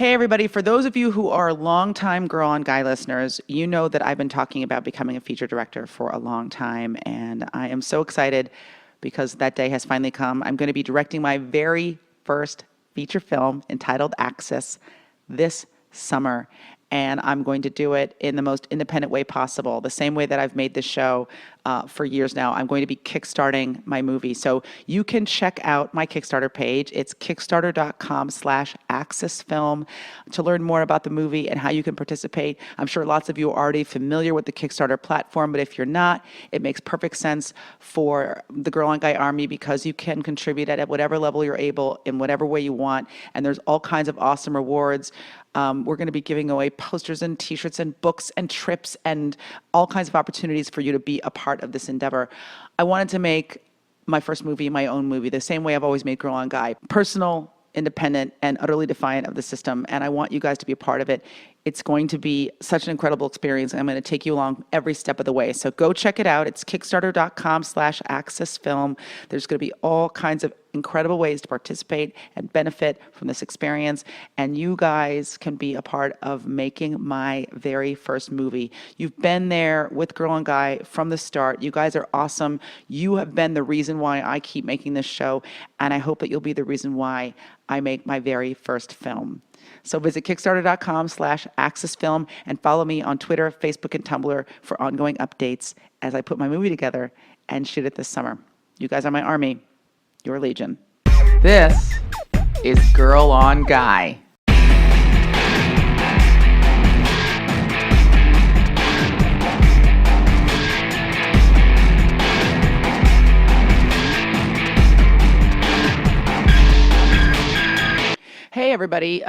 Hey, everybody. For those of you who are longtime Girl on Guy listeners, you know that I've been talking about becoming a feature director for a long time, and I am so excited because that day has finally come. I'm going to be directing my very first feature film entitled Axis this summer. And I'm going to do it in the most independent way possible, the same way that I've made this show for years now. I'm going to be kickstarting my movie. So you can check out my Kickstarter page. It's kickstarter.com/axisfilm to learn more about the movie and how you can participate. I'm sure lots of you are already familiar with the Kickstarter platform, but if you're not, it makes perfect sense for the Girl on Guy Army because you can contribute at whatever level you're able in whatever way you want. And there's all kinds of awesome rewards. We're going to be giving away posters and t-shirts and books and trips and all kinds of opportunities for you to be a part of this endeavor. I wanted to make my first movie my own movie, the same way I've always made Girl on Guy. Personal, independent, and utterly defiant of the system. And I want you guys to be a part of it. It's going to be such an incredible experience. I'm going to take you along every step of the way. So go check it out. It's kickstarter.com/axisfilm. There's going to be all kinds of incredible ways to participate and benefit from this experience. And you guys can be a part of making my very first movie. You've been there with Girl on Guy from the start. You guys are awesome. You have been the reason why I keep making this show. And I hope that you'll be the reason why I make my very first film. So visit kickstarter.com/axisfilm and follow me on Twitter, Facebook, and Tumblr for ongoing updates as I put my movie together and shoot it this summer. You guys are my army, your legion. This is Girl on Guy. Hey, everybody.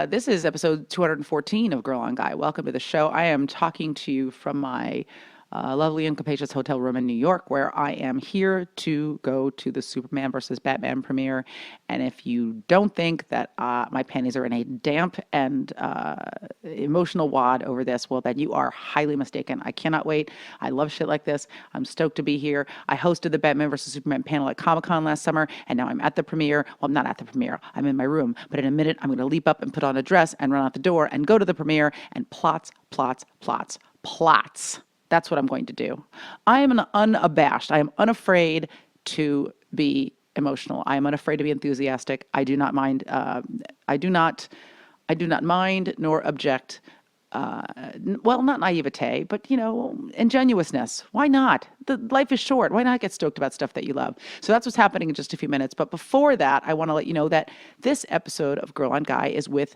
This is episode 214 of Girl on Guy. Welcome to the show. I am talking to you from my lovely and capacious hotel room in New York, where I am here to go to the Superman versus Batman premiere. And if you don't think that my panties are in a damp and emotional wad over this, well, then you are highly mistaken. I cannot wait. I love shit like this. I'm stoked to be here. I hosted the Batman versus Superman panel at Comic-Con last summer, and now I'm at the premiere. Well, I'm not at the premiere. I'm in my room. But in a minute, I'm going to leap up and put on a dress and run out the door and go to the premiere and plots. That's what I'm going to do. I am unabashed. I am unafraid to be emotional. I am unafraid to be enthusiastic. I do not mind. I do not mind nor object. Well, not naivete, but ingenuousness. Why not? Life is short. Why not get stoked about stuff that you love? So that's what's happening in just a few minutes. But before that, I want to let you know that this episode of Girl on Guy is with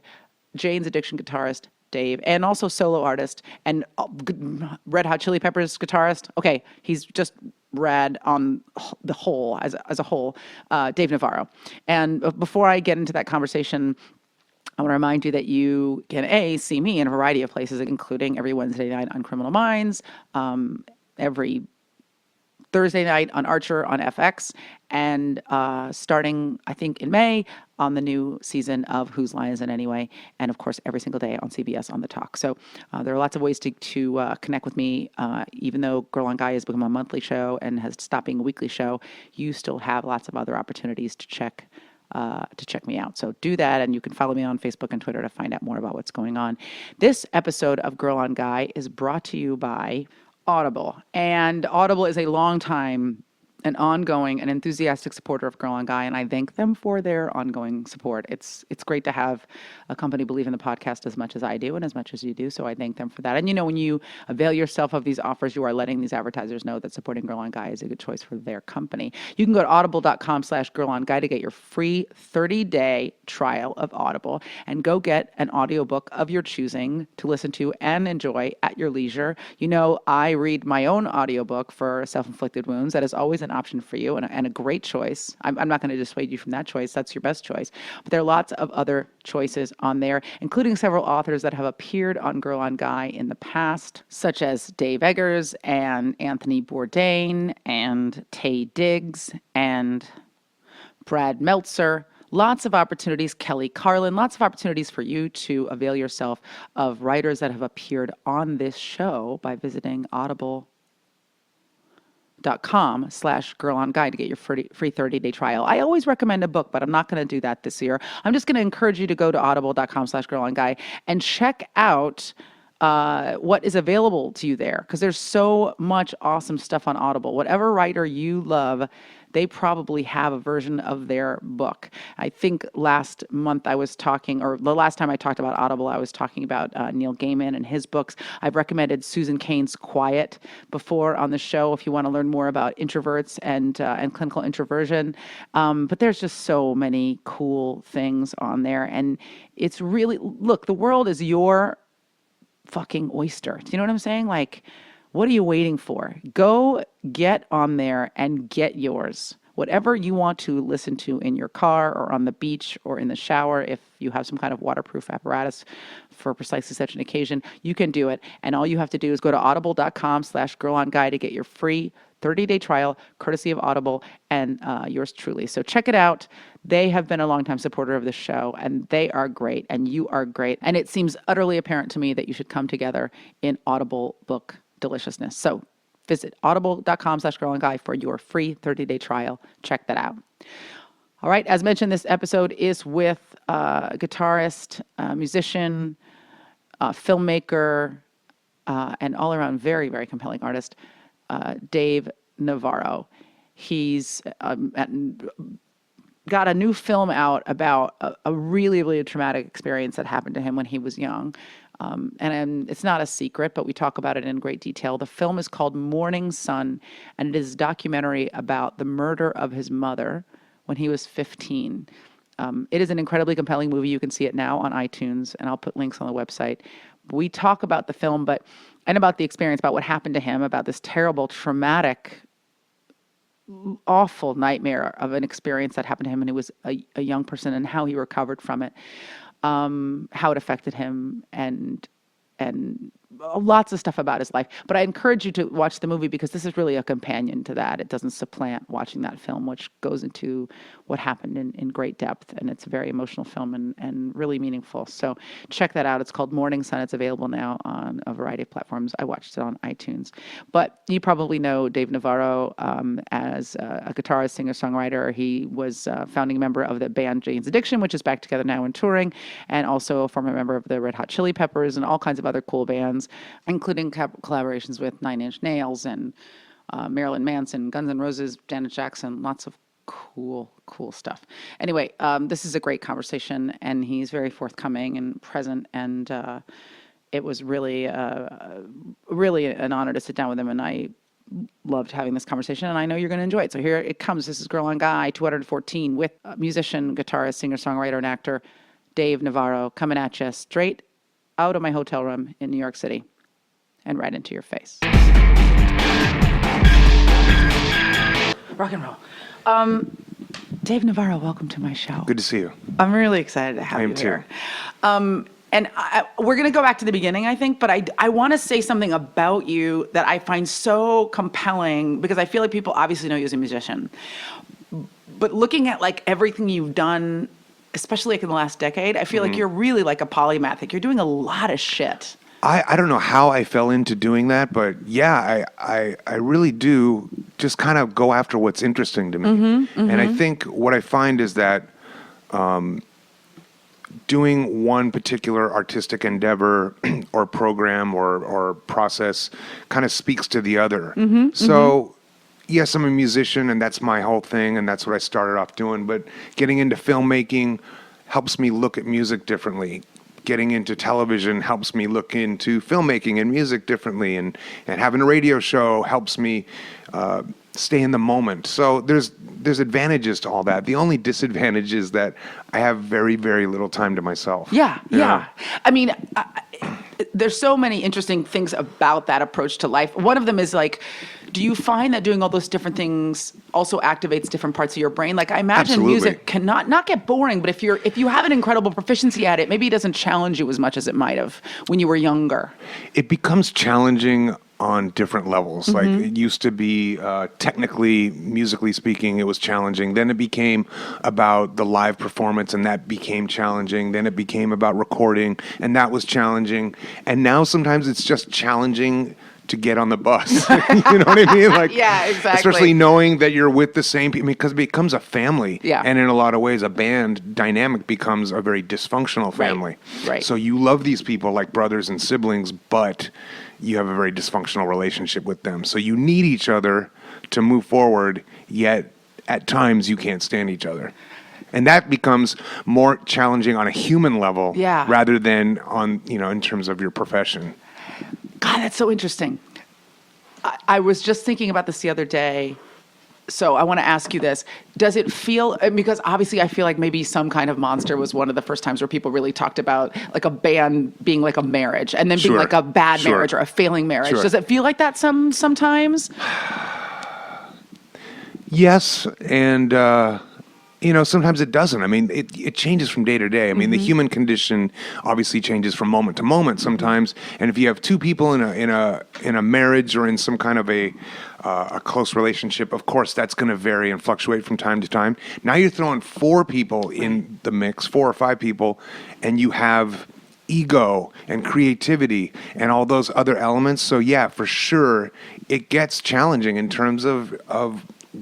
Jane's Addiction guitarist Dave, and also solo artist and Red Hot Chili Peppers guitarist. Okay, he's just rad on the whole, as a whole, Dave Navarro. And before I get into that conversation, I want to remind you that you can see me in a variety of places, including every Wednesday night on Criminal Minds, every Thursday night on Archer on FX, and starting, I think, in May on the new season of Whose Line Is It Anyway? And of course, every single day on CBS on The Talk. So there are lots of ways to connect with me. Even though Girl on Guy has become a monthly show and has stopped being a weekly show, you still have lots of other opportunities to check me out. So do that, and you can follow me on Facebook and Twitter to find out more about what's going on. This episode of Girl on Guy is brought to you by Audible. And Audible is a long-time an ongoing and enthusiastic supporter of Girl on Guy, and I thank them for their ongoing support. It's great to have a company believe in the podcast as much as I do and as much as you do, so I thank them for that. And when you avail yourself of these offers, you are letting these advertisers know that supporting Girl on Guy is a good choice for their company. You can go to audible.com/girlonguy to get your free 30-day trial of Audible and go get an audiobook of your choosing to listen to and enjoy at your leisure. I read my own audiobook for Self-Inflicted Wounds. That is always an option for you and a great choice. I'm not going to dissuade you from that choice. That's your best choice. But there are lots of other choices on there, including several authors that have appeared on Girl on Guy in the past, such as Dave Eggers and Anthony Bourdain and Taye Diggs and Brad Meltzer. Lots of opportunities, Kelly Carlin, lots of opportunities for you to avail yourself of writers that have appeared on this show by visiting Audible. audible.com/girlonguy to get your free 30-day trial. I always recommend a book, but I'm not going to do that this year. I'm just going to encourage you to go to audible.com/girlonguy and check out what is available to you there, because there's so much awesome stuff on Audible. Whatever writer you love, they probably have a version of their book. I think last month I was talking, or the last time I talked about Audible, I was talking about Neil Gaiman and his books. I've recommended Susan Cain's Quiet before on the show if you want to learn more about introverts and clinical introversion. But there's just so many cool things on there. And it's really, look, the world is your fucking oyster. Do you know what I'm saying? Like, what are you waiting for? Go get on there and get yours. Whatever you want to listen to in your car or on the beach or in the shower, if you have some kind of waterproof apparatus for precisely such an occasion, you can do it. And all you have to do is go to audible.com/girlonguy to get your free 30-day trial, courtesy of Audible, and yours truly. So check it out. They have been a longtime supporter of the show, and they are great, and you are great. And it seems utterly apparent to me that you should come together in Audible book deliciousness. So visit audible.com/girlonguy for your free 30-day trial. Check that out. All right. As mentioned, this episode is with guitarist, musician, filmmaker, and all-around very, very compelling artist, Dave Navarro. He's got a new film out about a really, really traumatic experience that happened to him when he was young. And it's not a secret, but we talk about it in great detail. The film is called Morning Sun, and it is a documentary about the murder of his mother when he was 15. It is an incredibly compelling movie. You can see it now on iTunes, and I'll put links on the website. We talk about the film, and about the experience, about what happened to him, about this terrible, traumatic, awful nightmare of an experience that happened to him when he was a young person, and how he recovered from it, how it affected him, and lots of stuff about his life. But I encourage you to watch the movie, because this is really a companion to that. It doesn't supplant watching that film, which goes into what happened in great depth. And it's a very emotional film and really meaningful. So check that out. It's called Morning Sun. It's available now on a variety of platforms. I watched it on iTunes. But you probably know Dave Navarro as a guitarist, singer-songwriter. He was a founding member of the band Jane's Addiction, which is back together now and touring, and also a former member of the Red Hot Chili Peppers and all kinds of other cool bands, including collaborations with Nine Inch Nails and Marilyn Manson, Guns N' Roses, Janet Jackson, lots of cool stuff. Anyway, this is a great conversation, and he's very forthcoming and present, and it was really, really an honor to sit down with him, and I loved having this conversation, and I know you're going to enjoy it. So here it comes. This is Girl on Guy 214 with musician, guitarist, singer-songwriter, and actor Dave Navarro, coming at you straight out of my hotel room in New York City and right into your face. Rock and roll. Dave Navarro, welcome to my show. Good to see you. I'm really excited to have you here. And we're going to go back to the beginning, I think, but I want to say something about you that I find so compelling, because I feel like people obviously know you as a musician. But looking at like everything you've done, especially like in the last decade, I feel like you're really like a polymath. Like you're doing a lot of shit. I don't know how I fell into doing that, but yeah, I really do just kind of go after what's interesting to me. And I think what I find is that doing one particular artistic endeavor or program or process kind of speaks to the other. So yes, I'm a musician, and that's my whole thing, and that's what I started off doing. But getting into filmmaking helps me look at music differently. Getting into television helps me look into filmmaking and music differently. And having a radio show helps me stay in the moment. So there's advantages to all that. The only disadvantage is that I have very, very little time to myself. Yeah. I mean, there's so many interesting things about that approach to life. One of them is like, do you find that doing all those different things also activates different parts of your brain? Like I imagine Absolutely. Music cannot not get boring, but if you have an incredible proficiency at it, maybe it doesn't challenge you as much as it might have when you were younger. It becomes challenging on different levels. Like it used to be technically, musically speaking, it was challenging. Then it became about the live performance, and that became challenging. Then it became about recording, and that was challenging. And now sometimes it's just challenging to get on the bus. You know what I mean? Like, Yeah, exactly. Especially knowing that you're with the same people, because it becomes a family. Yeah. And in a lot of ways, a band dynamic becomes a very dysfunctional family. Right. So you love these people like brothers and siblings, but you have a very dysfunctional relationship with them. So you need each other to move forward, yet at times you can't stand each other. And that becomes more challenging on a human level rather than on, in terms of your profession. God, that's so interesting. I was just thinking about this the other day. So I want to ask you this. Does it feel, because obviously I feel like maybe Some Kind of Monster was one of the first times where people really talked about like a band being like a marriage and then being like a bad marriage or a failing marriage. Does it feel like that sometimes? Yes, and sometimes it doesn't. I mean, it changes from day to day. I mean, the human condition obviously changes from moment to moment sometimes. And if you have two people in a marriage or in some kind of a close relationship, of course that's going to vary and fluctuate from time to time. Now you're throwing four people in the mix, 4 or 5 people, and you have ego and creativity and all those other elements. So yeah, for sure, it gets challenging in terms of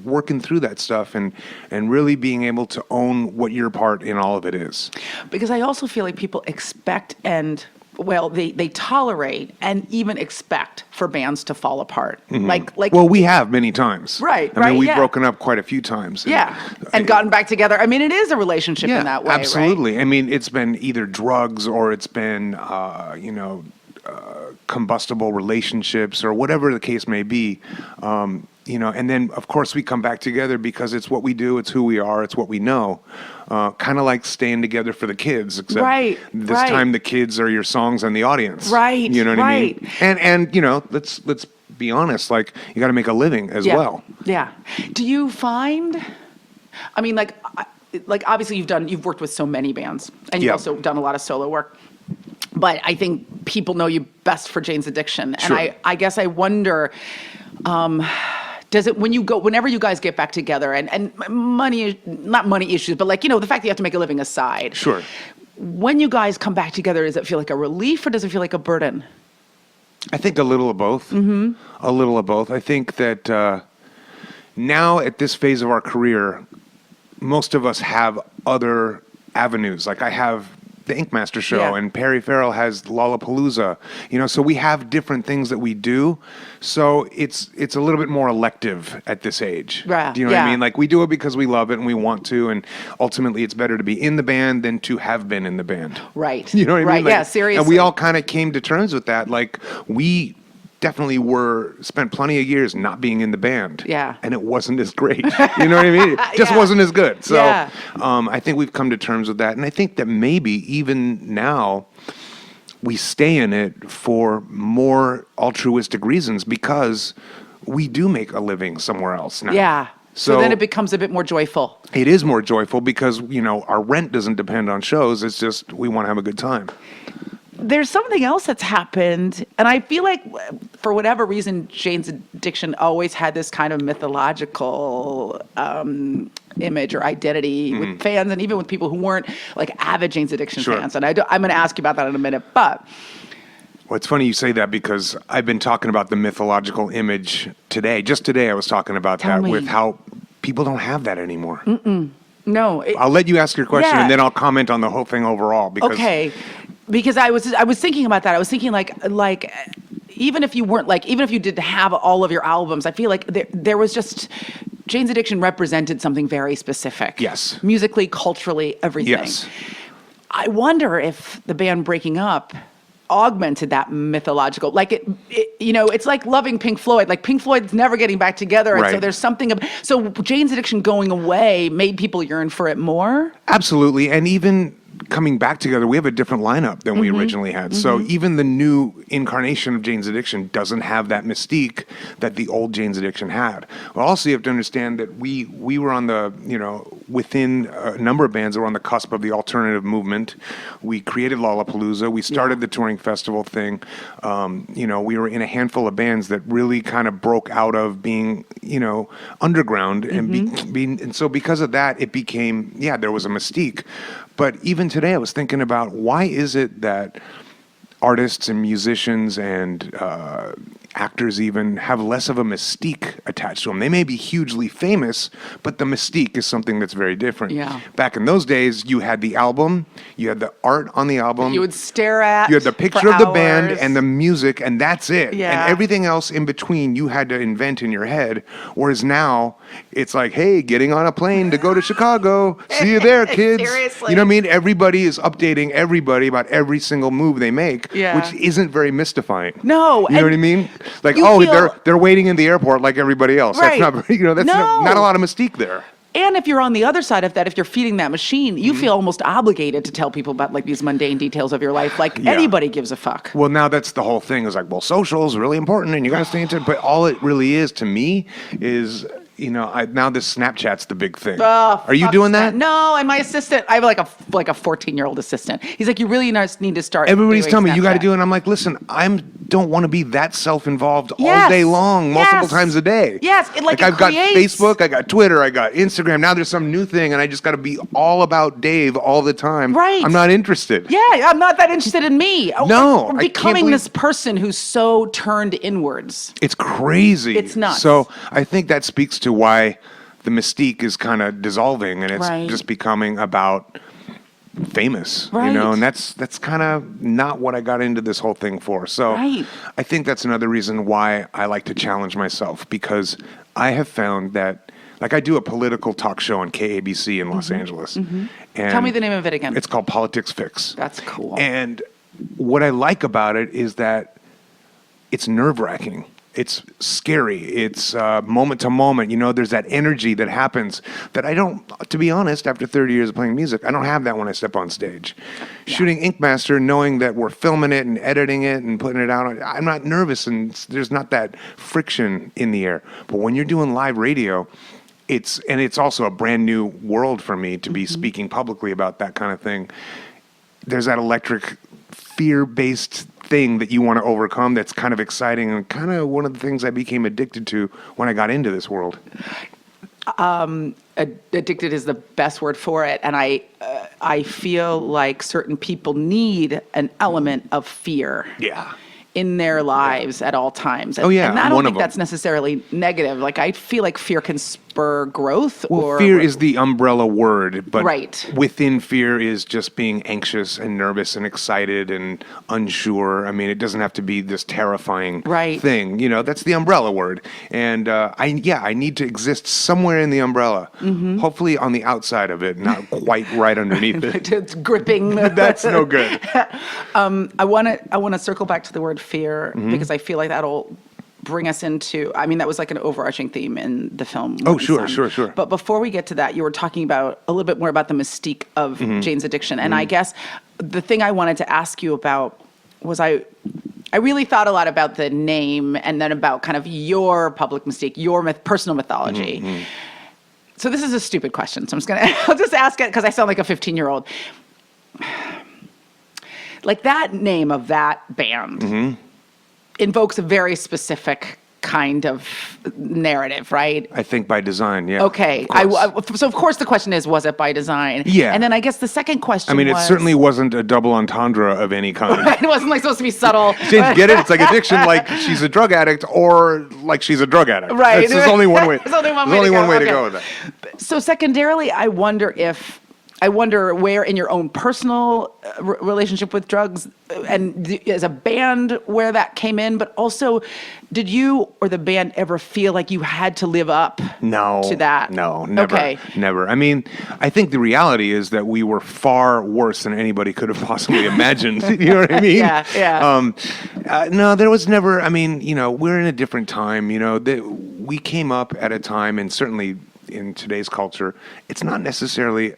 working through that stuff and really being able to own what your part in all of it is. Because I also feel like people expect they tolerate and even expect for bands to fall apart. Like well, we have many times. Right. I mean, we've broken up quite a few times. And gotten back together. I mean, it is a relationship in that way, absolutely. right? I mean, it's been either drugs or it's been, combustible relationships or whatever the case may be. And then of course we come back together because it's what we do, it's who we are, it's what we know. Kind of like staying together for the kids, except this time the kids are your songs and the audience. Right. You know what I mean? And let's be honest, like you got to make a living as well. Yeah. Do you find, I mean, like obviously you've worked with so many bands and you've also done a lot of solo work. But I think people know you best for Jane's Addiction. And I guess I wonder, does it, whenever you guys get back together and money, not money issues, but like, the fact that you have to make a living aside. Sure. When you guys come back together, does it feel like a relief or does it feel like a burden? I think a little of both. A little of both. I think that now at this phase of our career, most of us have other avenues. Like I have the Ink Master show and Perry Farrell has Lollapalooza, so we have different things that we do. So it's a little bit more elective at this age. Right. Do you know what I mean? Like we do it because we love it and we want to, and ultimately it's better to be in the band than to have been in the band. Right. You know what I mean? Right. Like, Seriously. And we all kind of came to terms with that. Like we definitely spent plenty of years not being in the band. Yeah. And it wasn't as great. You know what I mean? It just wasn't as good. So I think we've come to terms with that. And I think that maybe even now we stay in it for more altruistic reasons because we do make a living somewhere else now. Yeah. So then it becomes a bit more joyful. It is more joyful because, our rent doesn't depend on shows. It's just we want to have a good time. There's something else that's happened, and I feel like for whatever reason, Jane's Addiction always had this kind of mythological image or identity with fans and even with people who weren't like avid Jane's Addiction fans. And I'm going to ask you about that in a minute, but... Well, it's funny you say that because I've been talking about the mythological image today. Just today I was talking about with how people don't have that anymore. No. I'll let you ask your question and then I'll comment on the whole thing overall. Because I was thinking about that. I was thinking like even if you did have all of your albums, I feel like there was just Jane's Addiction represented something very specific. Yes. Musically, culturally, everything. Yes. I wonder if the band breaking up augmented that mythological, it's like loving Pink Floyd. Like Pink Floyd's never getting back together, and so there's something so Jane's Addiction going away made people yearn for it more. Absolutely, and even coming back together, we have a different lineup than we originally had. So even the new incarnation of Jane's Addiction doesn't have that mystique that the old Jane's Addiction had. Well, also you have to understand that we were on the, within a number of bands that were on the cusp of the alternative movement. We created Lollapalooza. We started the touring festival thing. We were in a handful of bands that really kind of broke out of being, underground and so because of that, it became, there was a mystique. But even today, I was thinking about why is it that artists and musicians and actors even have less of a mystique attached to them. They may be hugely famous, but the mystique is something that's very different. Yeah. Back in those days, you had the album, you had the art on the album. You would stare at. You had the picture for of the band hours. and the music, and that's it. Yeah. And everything else in between you had to invent in your head. Whereas now, it's like, hey, getting on a plane to go to Chicago. See you there, kids. Seriously. You know what I mean? Everybody is updating everybody about every single move they make, Yeah. which isn't very mystifying. No, You know and what I mean? Like, you oh, feel- they're waiting in the airport like everybody else. Right. That's not very, that's No. not a lot of mystique there. And if you're on the other side of that, if you're feeding that machine, you Mm-hmm. feel almost obligated to tell people about like these mundane details of your life. Like Yeah. anybody gives a fuck. Well, now that's the whole thing. Is like, well, social is really important, and you got to stay into it. But all it really is to me is, now this Snapchat's the big thing. Oh, Are you fuck doing that? No, and my assistant, I have like a 14-year-old assistant. He's like, you really need to start. Everybody's doing telling me you got to Snapchat." do it. And I'm like, listen, don't want to be that self-involved all Yes. day long, multiple Yes. times a day. Yes, it I've got creates- Facebook, I got Twitter, I got Instagram. Now there's some new thing, and I just got to be all about Dave all the time. Right. I'm not interested. Yeah, I'm not that interested in me. No, Or I can't becoming believe- this person who's so turned inwards. It's crazy. It's nuts. So I think that speaks to why the mystique is kind of dissolving, and it's Right. just becoming about famous, Right. and that's kind of not what I got into this whole thing for. So Right. I think that's another reason why I like to challenge myself, because I have found that, like, I do a political talk show on KABC in Los Angeles. And Tell me the name of it again. It's called Politics Fix. That's cool. And what I like about it is that it's nerve-wracking. It's scary. It's moment to moment. There's that energy that happens that I don't, to be honest, after 30 years of playing music, I don't have that when I step on stage. Shooting Ink Master, knowing that we're filming it and editing it and putting it out, I'm not nervous, and there's not that friction in the air. But when you're doing live radio, it's also a brand new world for me to be speaking publicly about that kind of thing. There's that electric, fear-based thing that you want to overcome that's kind of exciting, and kind of one of the things I became addicted to when I got into this world. Addicted is the best word for it, and I feel like certain people need an element of fear. Yeah. In their lives at all times. Oh, yeah, And I I'm don't one think of 'em. that's necessarily negative. Like, I feel like fear can spur growth or Fear is the umbrella word, but Right. within fear is just being anxious and nervous and excited and unsure. I mean, it doesn't have to be this terrifying Right. thing. That's the umbrella word. And I need to exist somewhere in the umbrella, Mm-hmm. hopefully on the outside of it, not quite right underneath it. it's gripping. That's no good. I want to circle back to the word fear Mm-hmm. because I feel like that'll bring us into, that was like an overarching theme in the film. Oh, Morton sure. Sun. But before we get to that, you were talking about a little bit more about the mystique of Mm-hmm. Jane's addiction. And I guess the thing I wanted to ask you about was I really thought a lot about the name and then about kind of your public mystique, your personal mythology. Mm-hmm. So this is a stupid question. So I'll just ask it because I sound like a 15-year-old. Like that name of that band invokes a very specific kind of narrative, right? I think by design, yeah. Okay. Of course. So of course the question is, was it by design? Yeah. And then I guess the second question I mean, it was, certainly wasn't a double entendre of any kind. it wasn't like supposed to be subtle. James, get it? It's like addiction, like she's a drug addict, or like she's a drug addict. Right. There's only one way. There's only one There's way only to one go. way to Okay. go with that. So secondarily, I wonder where in your own personal relationship with drugs and as a band where that came in, but also did you or the band ever feel like you had to live up to that? No, never. Okay. Never. I mean, I think the reality is that we were far worse than anybody could have possibly imagined. You know what I mean? Yeah. No, there was never, we're in a different time. We came up at a time, and certainly in today's culture, it's not necessarily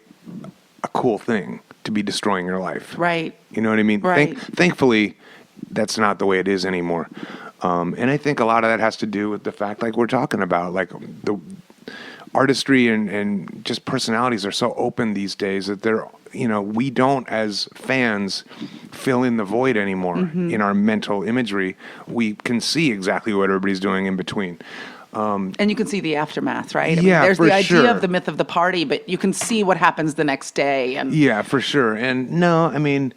a cool thing to be destroying your life. Right. You know what I mean? Right. Thankfully, that's not the way it is anymore. And I think a lot of that has to do with the fact, like we're talking about, like the artistry and just personalities are so open these days that we don't, as fans, fill in the void anymore in our mental imagery. We can see exactly what everybody's doing in between. And you can see the aftermath, right? Yeah, there's for the idea sure. of the myth of the party, but you can see what happens the next day. And Yeah, for sure. And no, I mean,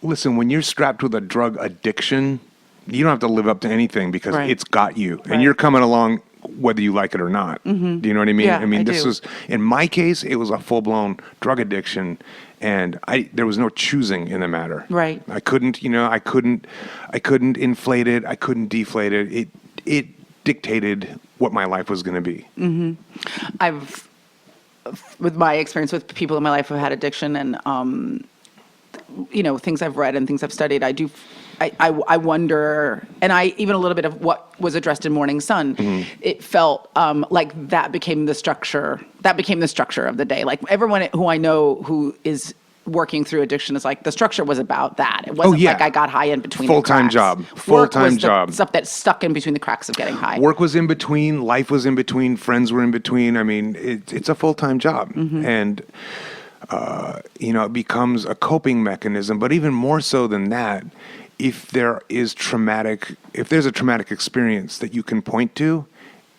listen, when you're strapped with a drug addiction, you don't have to live up to anything because Right. it's got you, and Right. you're coming along whether you like it or not. Do you know what I mean? Yeah, I mean, I this do. was, in my case, it was a full-blown drug addiction, and there was no choosing in the matter. Right. I couldn't inflate it. I couldn't deflate it. It dictated what my life was going to be. I've, with my experience with people in my life who had addiction and, things I've read and things I've studied, I wonder, and even a little bit of what was addressed in Morning Sun, it felt like that became the structure of the day. Like everyone who I know who is working through addiction is like, the structure was about that. It wasn't like I got high in between Full-time the cracks. job. Work Full-time was the job. stuff that stuck in between the cracks of getting high. Work was in between, life was in between, friends were in between. I mean, it's a full-time job. And, it becomes a coping mechanism. But even more so than that, if there's a traumatic experience that you can point to,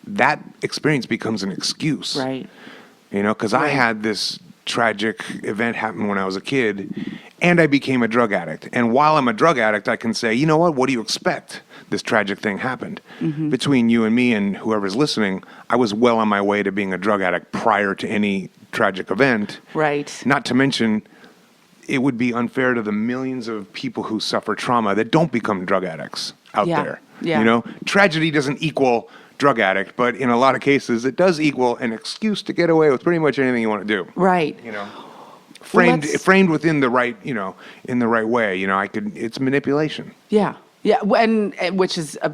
that experience becomes an excuse. Right. Because I had this tragic event happen when I was a kid, and I became a drug addict. And while I'm a drug addict, I can say, you know what do you expect? This tragic thing happened. Between you and me and whoever's listening, I was well on my way to being a drug addict prior to any tragic event. Right. Not to mention, it would be unfair to the millions of people who suffer trauma that don't become drug addicts out there. Yeah. Tragedy doesn't equal drug addict, but in a lot of cases, it does equal an excuse to get away with pretty much anything you want to do. Right. Framed within the right, in the right way. It's manipulation. Yeah. Yeah, and which is a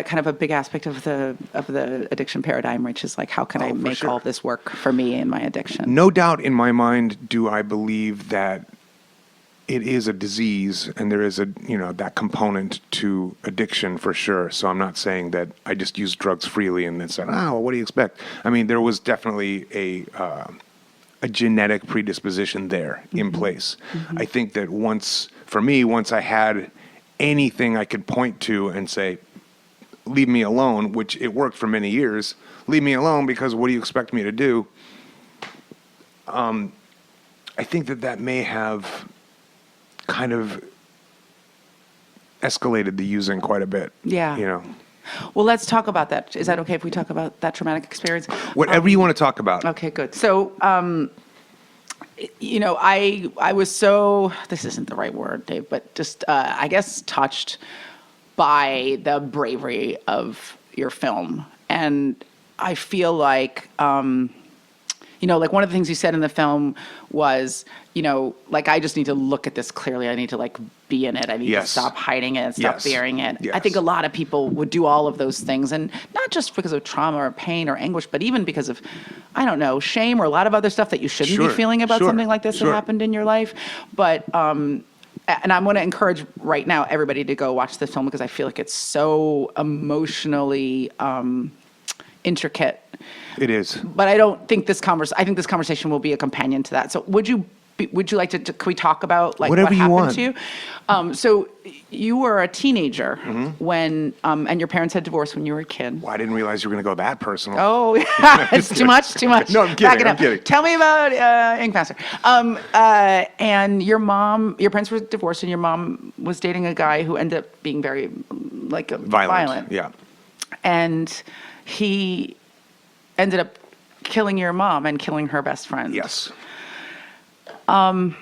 kind of a big aspect of the addiction paradigm, which is like, how can I make all this work for me and my addiction? No doubt in my mind do I believe that it is a disease, and there is that component to addiction for sure. So I'm not saying that I just use drugs freely and then said, what do you expect? I mean, there was definitely a genetic predisposition there in place. I think that once I had anything I could point to and say, leave me alone, which it worked for many years, leave me alone because what do you expect me to do? I think that may have kind of escalated the using quite a bit. Yeah. Well, let's talk about that. Is that okay if we talk about that traumatic experience? Whatever you want to talk about. Okay, good. So, I was so, this isn't the right word, Dave, but just, I guess, touched by the bravery of your film. And I feel like, like one of the things you said in the film was, I just need to look at this clearly. I need to be in it. I need to stop hiding it, stop burying it. Yes. I think a lot of people would do all of those things, and not just because of trauma or pain or anguish, but even because of, I don't know, shame or a lot of other stuff that you shouldn't be feeling about something like this that happened in your life. But, and I'm going to encourage right now everybody to go watch the film because I feel like it's so emotionally intricate. It is. But I don't think I think this conversation will be a companion to that. So would you like to can we talk about whatever what happened want. to you? So you were a teenager when, and your parents had divorced when you were a kid. Well, I didn't realize you were going to go that personal. Oh, it's too much. No, I'm kidding. Back it up. I'm kidding. Tell me about Ink Master. And your parents were divorced, and your mom was dating a guy who ended up being very violent. Yeah. And he ended up killing your mom and killing her best friend. Yes. And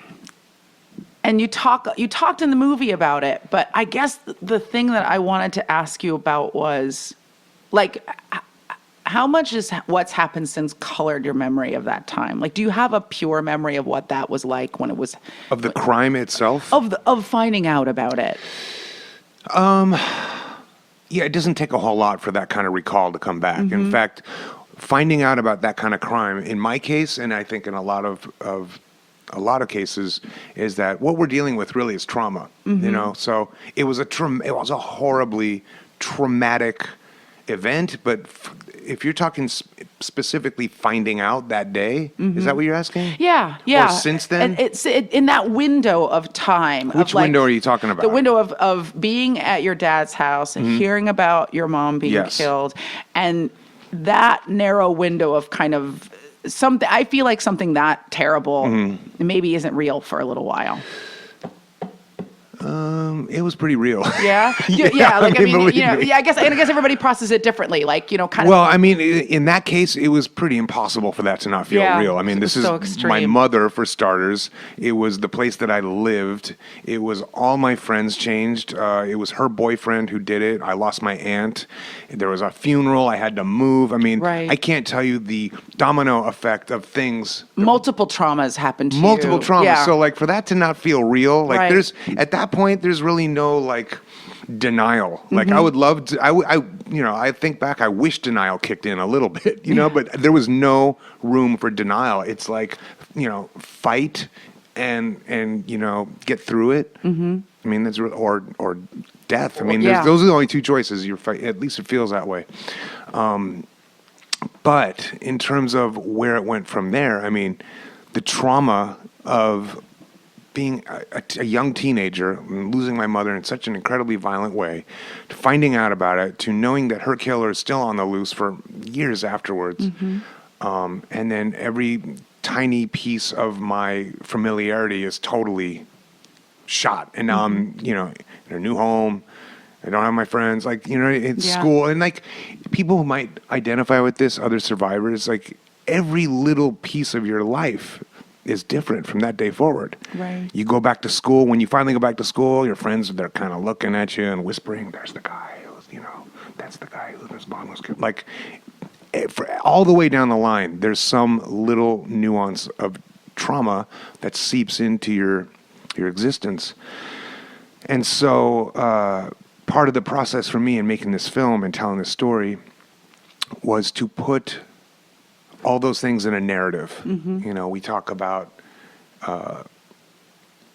you talked in the movie about it, but I guess the thing that I wanted to ask you about was, how much is what's happened since colored your memory of that time? Do you have a pure memory of what that was like when it was of the crime itself? Of finding out about it? Yeah, it doesn't take a whole lot for that kind of recall to come back. In fact, finding out about that kind of crime, in my case, and I think in a lot of cases, is that what we're dealing with really is trauma. So it was a horribly traumatic event. But if you're talking specifically finding out that day, is that what you're asking? Yeah. Or since then? And it's in that window of time. Which window are you talking about? The window of being at your dad's house and hearing about your mom being killed, and that narrow window of kind of something. I feel like something that terrible maybe isn't real for a little while. It was pretty real. Yeah, yeah. Like I mean, believe you know, me. yeah. I guess everybody processes it differently. Like kind Well, of. I mean, in that case, it was pretty impossible for that to not feel Yeah, real. I mean, it was this is so my extreme. mother, for starters. It was the place that I lived. It was all my friends changed. It was her boyfriend who did it. I lost my aunt. There was a funeral. I had to move. I mean, Right. I can't tell you the domino effect of things. Multiple traumas happened to Multiple you. traumas. Yeah. So, like, for that to not feel real, like, Right. there's at that point, there's really no like denial. Like, Mm-hmm. I would love to. I think back. I wish denial kicked in a little bit, but there was no room for denial. It's like, fight and get through it. Mm-hmm. I mean, that's or death. I mean, Yeah. those are the only two choices. You're fight. At least it feels that way. But in terms of where it went from there, I mean, the trauma of being a young teenager, and losing my mother in such an incredibly violent way, to finding out about it, to knowing that her killer is still on the loose for years afterwards, and then every tiny piece of my familiarity is totally shot. And now I'm, in a new home. I don't have my friends, like, in Yeah. school. And, like, people who might identify with this, other survivors, like, every little piece of your life is different from that day forward. Right. You go back to school. When you finally go back to school, your friends, they're kind of looking at you and whispering, there's the guy who's, that's the guy whose mom was killed. Like, all the way down the line, there's some little nuance of trauma that seeps into your existence. And so part of the process for me in making this film and telling this story was to put all those things in a narrative. Mm-hmm. We talk about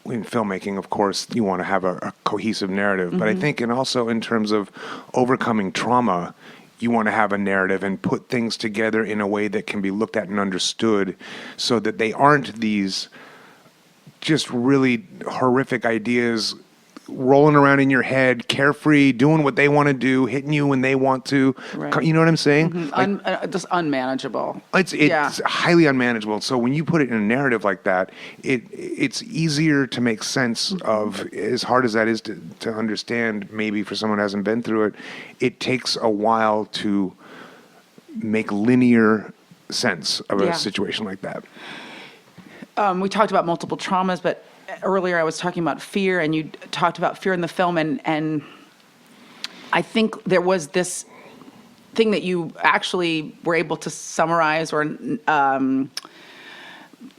in filmmaking, of course, you want to have a cohesive narrative. But I think, and also in terms of overcoming trauma, you want to have a narrative and put things together in a way that can be looked at and understood, so that they aren't these just really horrific ideas rolling around in your head, carefree, doing what they want to do, hitting you when they want to. Right. You know what I'm saying? Like, Just unmanageable. it's Yeah. highly unmanageable. So when you put it in a narrative like that, it's easier to make sense of, as hard as that is to understand, maybe for someone who hasn't been through it. It takes a while to make linear sense of Yeah. a situation like that. We talked about multiple traumas, but earlier I was talking about fear, and you talked about fear in the film, and I think there was this thing that you actually were able to summarize or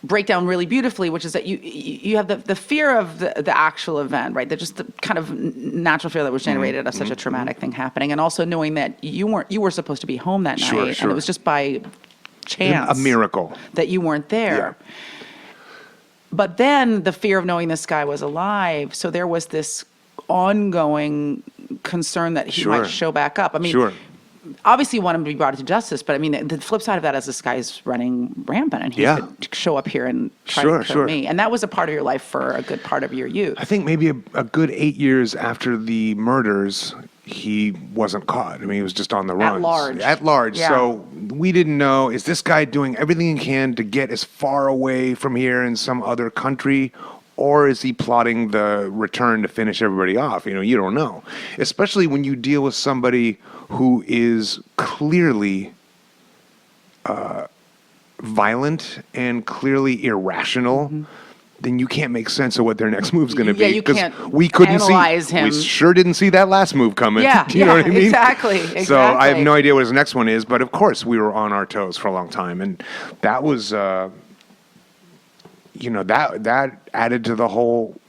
break down really beautifully, which is that you have the fear of the actual event, right? Just the kind of natural fear that was generated of such a traumatic thing happening, and also knowing that you were supposed to be home that Sure, night, sure. and it was just by chance, A miracle. that you weren't there. Yeah. But then the fear of knowing this guy was alive, so there was this ongoing concern that he Sure. might show back up. I mean, Sure. obviously you want him to be brought to justice, but I mean, the flip side of that is this guy's running rampant, and he Yeah. could show up here and try Sure, to kill sure. me. And that was a part of your life for a good part of your youth. I think maybe a good 8 years after the murders, he wasn't caught. I mean, he was just on the run. large. At large. Yeah. So we didn't know, is this guy doing everything he can to get as far away from here in some other country, or is he plotting the return to finish everybody off? You don't know. Especially when you deal with somebody who is clearly violent and clearly irrational. Then you can't make sense of what their next move's going to be. Yeah, you can't we couldn't analyze see. him. We sure didn't see that last move coming. Yeah, Do you know what I mean? exactly. So I have exactly. no idea what his next one is, but of course we were on our toes for a long time, and that was, that added to the whole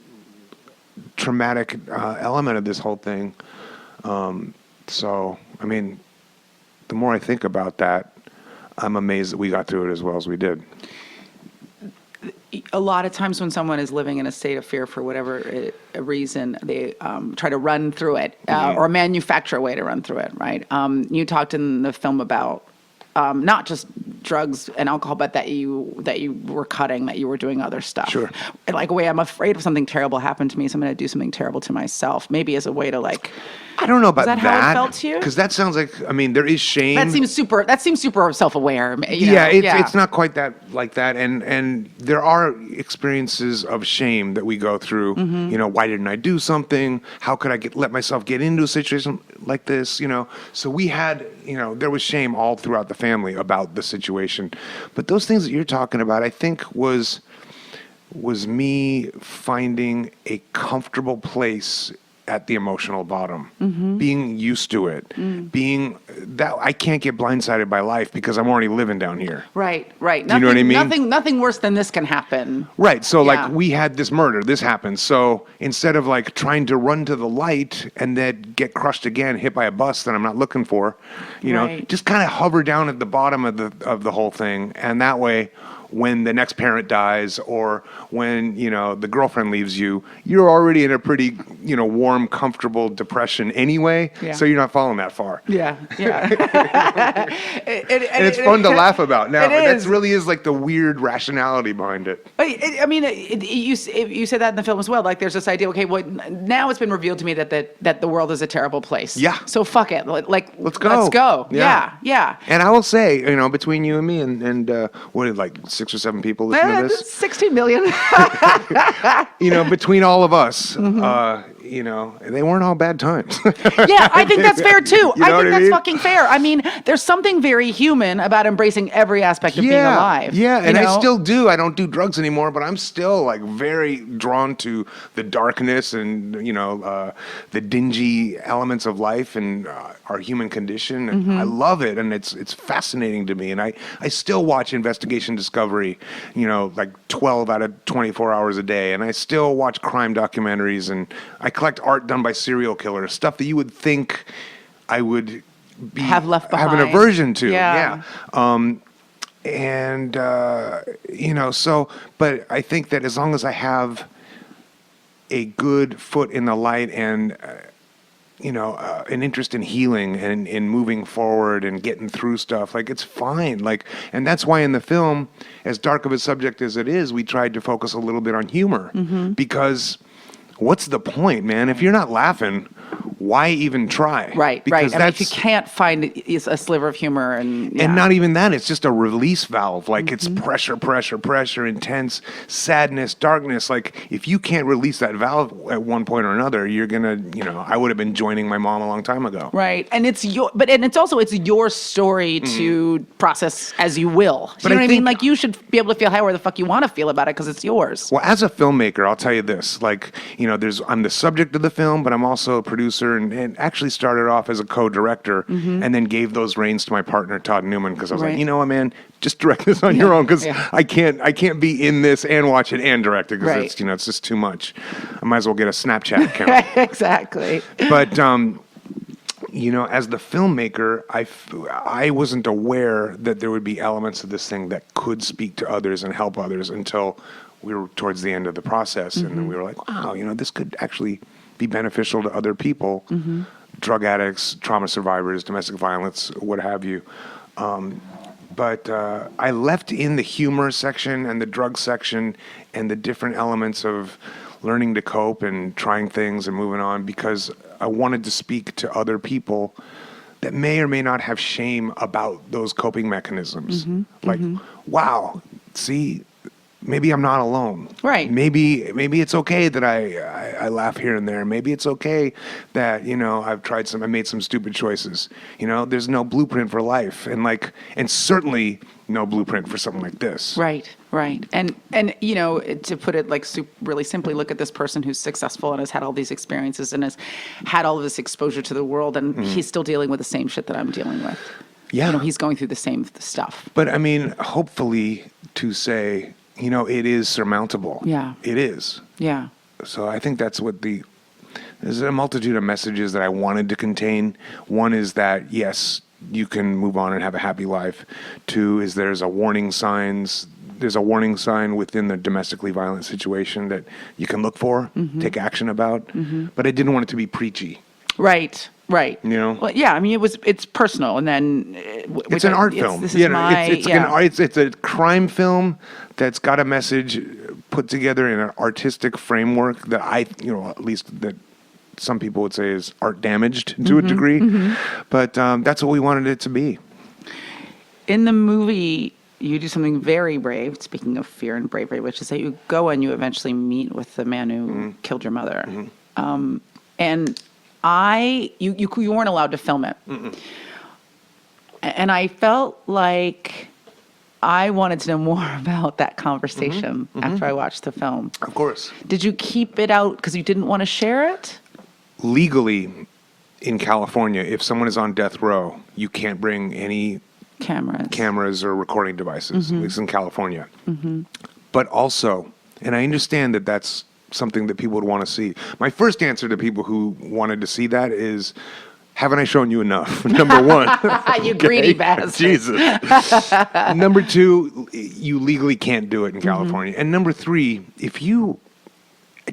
traumatic element of this whole thing. So I mean, the more I think about that, I'm amazed that we got through it as well as we did. A lot of times when someone is living in a state of fear for whatever reason, they try to run through it or manufacture a way to run through it, right? You talked in the film about not just drugs and alcohol, but that you were cutting, that you were doing other stuff. Sure. And like a way, I'm afraid if something terrible happened to me, so I'm going to do something terrible to myself. Maybe as a way to like. I don't know about that. Is that how it felt to you? Because that sounds like, I mean, there is shame. That seems super self-aware. It's not quite that like that, and there are experiences of shame that we go through. Why didn't I do something? How could I let myself get into a situation like this? So we had, there was shame all throughout the family about the situation, but those things that you're talking about, I think was me finding a comfortable place at the emotional bottom, being used to it, being that I can't get blindsided by life because I'm already living down here. Right. Do you know what I mean? Nothing worse than this can happen. Right. So Yeah. like we had this murder, this happened. So instead of like trying to run to the light and then get crushed again, hit by a bus that I'm not looking for, Right. just kind of hover down at the bottom of the whole thing. And that way, when the next parent dies or when, the girlfriend leaves you, you're already in a pretty, warm, comfortable depression anyway. Yeah. So you're not falling that far. Yeah. And it's fun to laugh about now. It That really is like the weird rationality behind it. You said that in the film as well. Like, there's this idea. Okay, well, now it's been revealed to me that the world is a terrible place. Yeah. So fuck it. Like, Let's go. Let's go. Yeah. Yeah. And I will say, between you and me and what is like 6 or 7 people listen to this? 16 million. Between all of us, they weren't all bad times. Yeah, I think that's fair too. You know I what think I that's mean? fucking fair. I mean, there's something very human about embracing every aspect of being alive. Yeah, and you I know? still do. I don't do drugs anymore, but I'm still like very drawn to the darkness and the dingy elements of life and our human condition. And I love it, and it's fascinating to me. And I still watch Investigation Discovery, like 12 out of 24 hours a day, and I still watch crime documentaries, and I collect art done by serial killers, stuff that you would think I would have left behind, have an aversion to. Yeah. But I think that as long as I have a good foot in the light and an interest in healing and in moving forward and getting through stuff, like it's fine. Like, and that's why in the film, as dark of a subject as it is, we tried to focus a little bit on humor because what's the point, man? If you're not laughing, why even try? Right. Because I mean, if you can't find a sliver of humor and not even that, it's just a release valve. Like it's pressure, intense sadness, darkness. Like if you can't release that valve at one point or another, you're gonna, I would have been joining my mom a long time ago. Right, and it's your story to process as you will. You know what I mean? Like you should be able to feel however the fuck you want to feel about it because it's yours. Well, as a filmmaker, I'll tell you this: like, I'm the subject of the film, but I'm also a producer, and actually started off as a co-director, and then gave those reins to my partner Todd Newman because I was like, you know what, man, just direct this on your own because I can't be in this and watch it and direct it because it's it's just too much. I might as well get a Snapchat account. Exactly. But as the filmmaker, I wasn't aware that there would be elements of this thing that could speak to others and help others until we were towards the end of the process, and then we were like, wow, this could actually be beneficial to other people, drug addicts, trauma survivors, domestic violence, what have you. But I left in the humor section and the drug section and the different elements of learning to cope and trying things and moving on because I wanted to speak to other people that may or may not have shame about those coping mechanisms. Wow, see, maybe I'm not alone. Right. Maybe it's okay that I laugh here and there. Maybe it's okay that, I made some stupid choices. There's no blueprint for life and certainly no blueprint for something like this. Right. And to put it like really simply, look at this person who's successful and has had all these experiences and has had all of this exposure to the world, and he's still dealing with the same shit that I'm dealing with. Yeah. He's going through the same stuff. But I mean, hopefully to say, it is surmountable. Yeah. It is. Yeah. So I think that's what there's a multitude of messages that I wanted to contain. One is that, yes, you can move on and have a happy life. Two is there's a warning sign within the domestically violent situation that you can look for, take action about. But I didn't want it to be preachy. Right. Right. You know? Well, yeah. I mean, it's personal, and then It's an art film. This is my It's a crime film that's got a message put together in an artistic framework that at least that some people would say is art damaged to a degree. But that's what we wanted it to be. In the movie, you do something very brave. Speaking of fear and bravery, which is that you go and you eventually meet with the man who killed your mother, and you weren't allowed to film it. And I felt like I wanted to know more about that conversation after I watched the film. Of course. Did you keep it out because you didn't want to share it? Legally, in California, if someone is on death row, you can't bring any cameras or recording devices, at least in California. But also, and I understand that that's something that people would want to see. My first answer to people who wanted to see that is, haven't I shown you enough? Number one. You greedy bastard. Jesus. Number two, you legally can't do it in California. And number three, if you,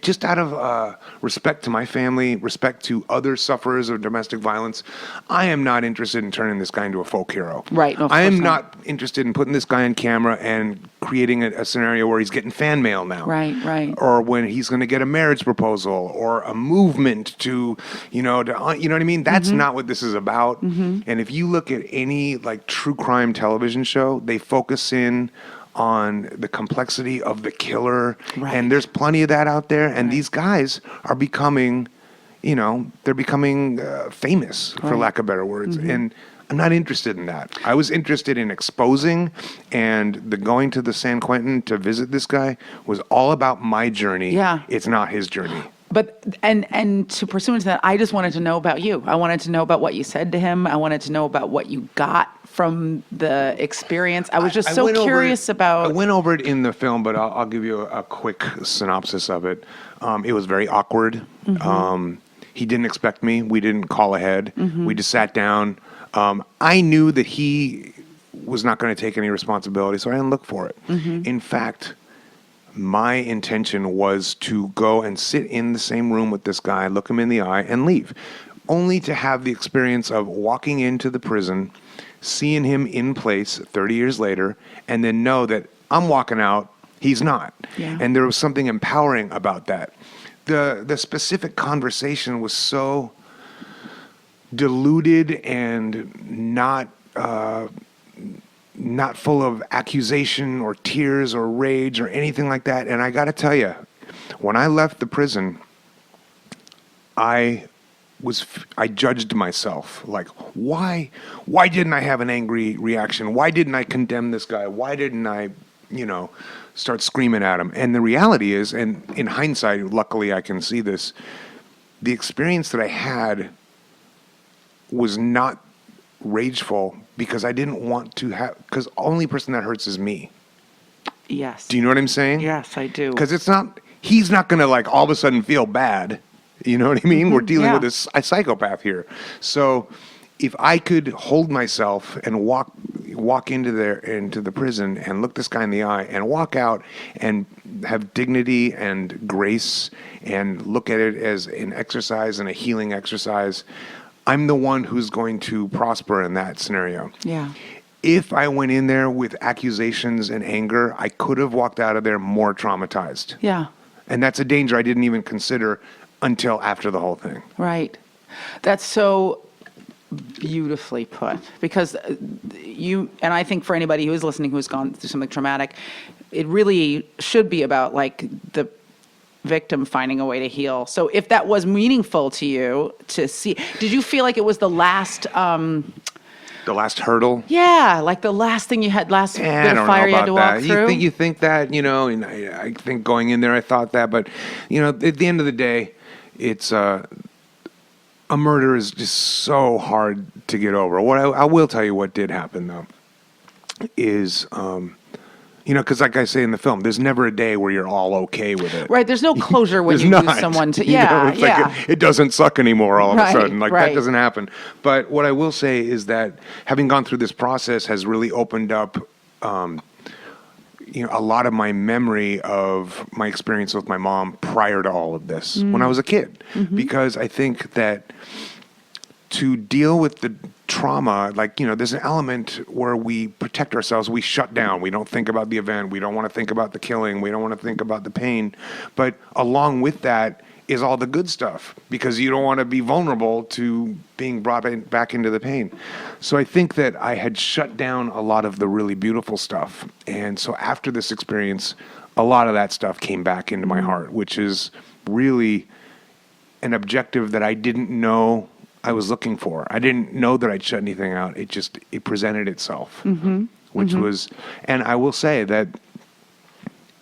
just out of respect to my family, respect to other sufferers of domestic violence, I am not interested in turning this guy into a folk hero. Right. No, I am not interested in putting this guy on camera and creating a scenario where he's getting fan mail now. Right. Or when he's going to get a marriage proposal or a movement to, you know what I mean? That's not what this is about. And if you look at any like true crime television show, they focus in on the complexity of the killer. Right. And there's plenty of that out there. And these guys are becoming, they're becoming famous, for lack of better words. And I'm not interested in that. I was interested in exposing, and the going to the San Quentin to visit this guy was all about my journey. Yeah. It's not his journey. But and to pursue into that, I just wanted to know about you. I wanted to know about what you said to him. I wanted to know about what you got from the experience. I was just so curious about. I went over it in the film, but I'll give you a quick synopsis of it. It was very awkward. He didn't expect me. We didn't call ahead. We just sat down. I knew that he was not going to take any responsibility, so I didn't look for it. In fact, my intention was to go and sit in the same room with this guy, look him in the eye, and leave, only to have the experience of walking into the prison, seeing him in place 30 years later, and then know that I'm walking out, he's not. Yeah. And there was something empowering about that. The specific conversation was so diluted and not full of accusation or tears or rage or anything like that. And I got to tell you, when I left the prison, I judged myself. Like, why didn't I have an angry reaction? Why didn't I condemn this guy? Why didn't I, start screaming at him? And the reality is, and in hindsight, luckily I can see this, the experience that I had was not rageful because I didn't want to have, because the only person that hurts is me. Yes. Do you know what I'm saying? Yes, I do. Because he's not going to like all of a sudden feel bad. You know what I mean? We're dealing with a psychopath here. So if I could hold myself and walk into the prison and look this guy in the eye and walk out and have dignity and grace and look at it as an exercise and a healing exercise, I'm the one who's going to prosper in that scenario. Yeah. If I went in there with accusations and anger, I could have walked out of there more traumatized. Yeah. And that's a danger I didn't even consider until after the whole thing. Right. That's so beautifully put, because and I think for anybody who is listening who's gone through something traumatic, it really should be about like the victim finding a way to heal. So if that was meaningful to you to see, did you feel like it was the last hurdle? Yeah, like the last thing you had, bit of fire you had to walk through? You think that, and I think going in there I thought that, but, at the end of the day, it's a murder is just so hard to get over. What I will tell you what did happen, though, is, because like I say in the film, there's never a day where you're all okay with it. Right, there's no closure when you lose someone to, like it doesn't suck anymore all of a sudden. Like that doesn't happen. But what I will say is that having gone through this process has really opened up a lot of my memory of my experience with my mom prior to all of this when I was a kid. Because I think that to deal with the trauma, like, there's an element where we protect ourselves. We shut down. We don't think about the event. We don't want to think about the killing. We don't want to think about the pain. But along with that is all the good stuff, because you don't want to be vulnerable to being brought back into the pain. So I think that I had shut down a lot of the really beautiful stuff. And so after this experience, a lot of that stuff came back into my heart, which is really an objective that I didn't know I was looking for. I didn't know that I'd shut anything out. It presented itself, which was, and I will say that,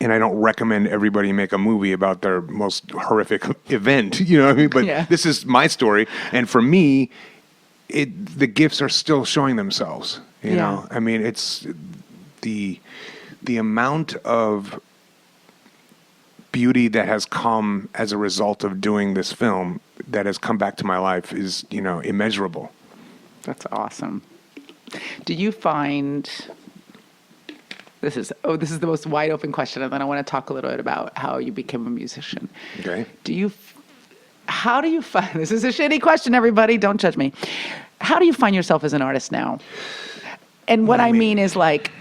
and I don't recommend everybody make a movie about their most horrific event, you know what I mean? But this is my story. And for me, the gifts are still showing themselves, you know? I mean, it's the amount of beauty that has come as a result of doing this film that has come back to my life is, immeasurable. That's awesome. Do you find... This is the most wide open question, and then I want to talk a little bit about how you became a musician. Okay. How do you find, this is a shitty question, everybody, don't judge me. How do you find yourself as an artist now? And what I mean is like,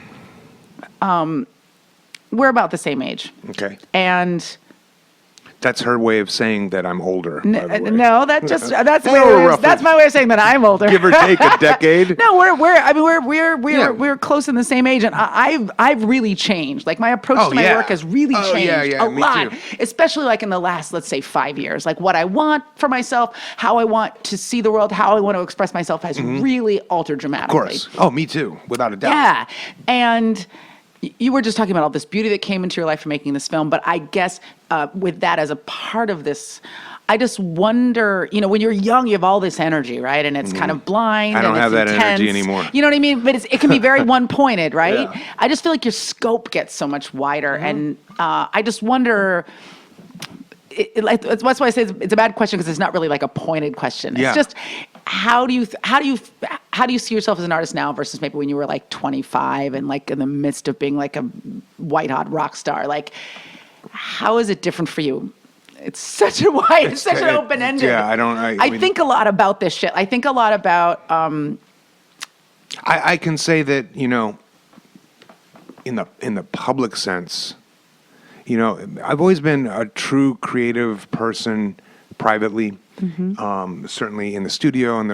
we're about the same age. Okay. And that's her way of saying that I'm older. No, that's my way of saying that I'm older. Give or take a decade. No, we're close in the same age, and I've really changed. Like my approach to my work has really changed a lot, too. Especially like in the last, let's say, 5 years. Like what I want for myself, how I want to see the world, how I want to express myself has really altered dramatically. Of course. Oh, me too, without a doubt. Yeah, and you were just talking about all this beauty that came into your life from making this film, but I guess with that as a part of this, I just wonder, when you're young, you have all this energy, right? And it's kind of blind. I don't have that intense. energy anymore. You know what I mean? But it can be very one-pointed, right? Yeah. I just feel like your scope gets so much wider. And I just wonder... That's why I say it's a bad question, because it's not really like a pointed question. It's just how do you see yourself as an artist now versus maybe when you were like 25 and like in the midst of being like a white hot rock star? Like, how is it different for you? It's such an open ended. Yeah, I think a lot about this shit. I think a lot about. I can say that in the public sense. I've always been a true creative person privately, certainly in the studio, in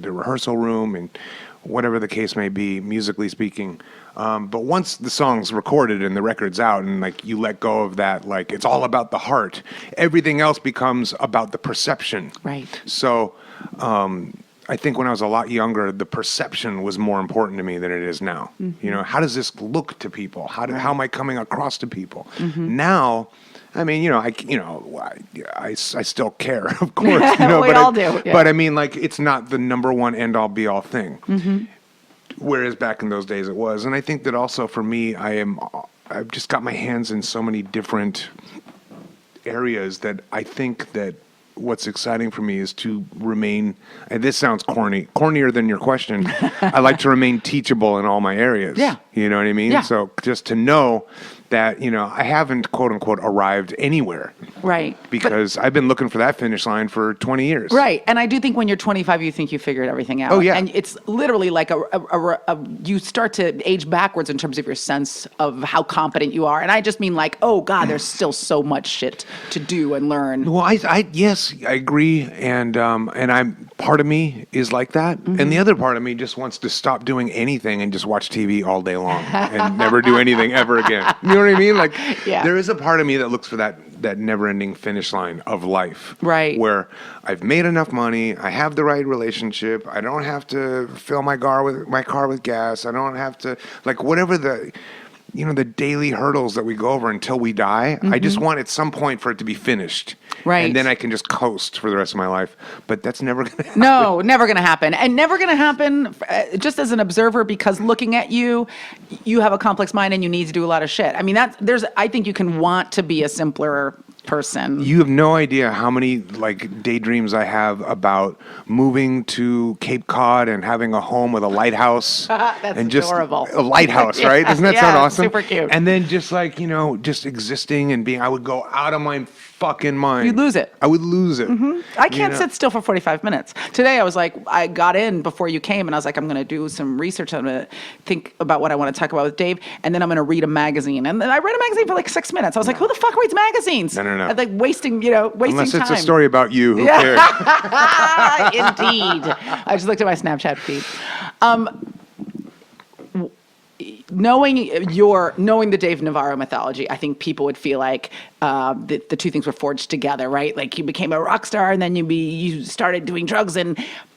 the rehearsal room, and whatever the case may be, musically speaking. But once the song's recorded and the record's out and like you let go of that, like it's all about the heart, everything else becomes about the perception. Right. So I think when I was a lot younger, the perception was more important to me than it is now. How does this look to people? How am I coming across to people? Now, I mean, I still care, of course. We all do. Yeah. But I mean, like, it's not the number one end all be all thing. Whereas back in those days it was. And I think that also for me, I've just got my hands in so many different areas that I think that what's exciting for me is to remain, and this sounds cornier than your question, I like to remain teachable in all my areas. Yeah. You know what I mean? Yeah. So just to know that, I haven't, quote unquote, arrived anywhere. Right. Because I've been looking for that finish line for 20 years. Right. And I do think when you're 25, you think you figured everything out. Oh, yeah. And it's literally like you start to age backwards in terms of your sense of how competent you are. And I just mean like, oh God, there's still so much shit to do and learn. Well, yes, I agree. And part of me is like that. And the other part of me just wants to stop doing anything and just watch TV all day long and never do anything ever again. You know what I mean? Like, there is a part of me that looks for that never-ending finish line of life. Right. Where I've made enough money, I have the right relationship, I don't have to fill my car with gas, I don't have to, like, whatever the daily hurdles that we go over until we die. I just want at some point for it to be finished. Right. And then I can just coast for the rest of my life. But that's never going to happen. No, never going to happen. And never going to happen just as an observer, because looking at you, you have a complex mind and you need to do a lot of shit. I mean, I think you can want to be a simpler person. You have no idea how many like daydreams I have about moving to Cape Cod and having a home with a lighthouse. That's and just adorable. A lighthouse, right? Doesn't that sound awesome? Super cute. And then just like, just existing and being, I would go out of my fucking mind. You'd lose it. I would lose it. I can't sit still for 45 minutes. Today, I was like, I got in before you came, and I was like, I'm going to do some research. I'm going to think about what I want to talk about with Dave, and then I'm going to read a magazine. And then I read a magazine for like 6 minutes. I was like, who the fuck reads magazines? No. I'm like wasting Unless time. it's a story about you, who cares? Indeed. I just looked at my Snapchat feed. Knowing the Dave Navarro mythology, I think people would feel like the two things were forged together, right? Like you became a rock star and then you started doing drugs,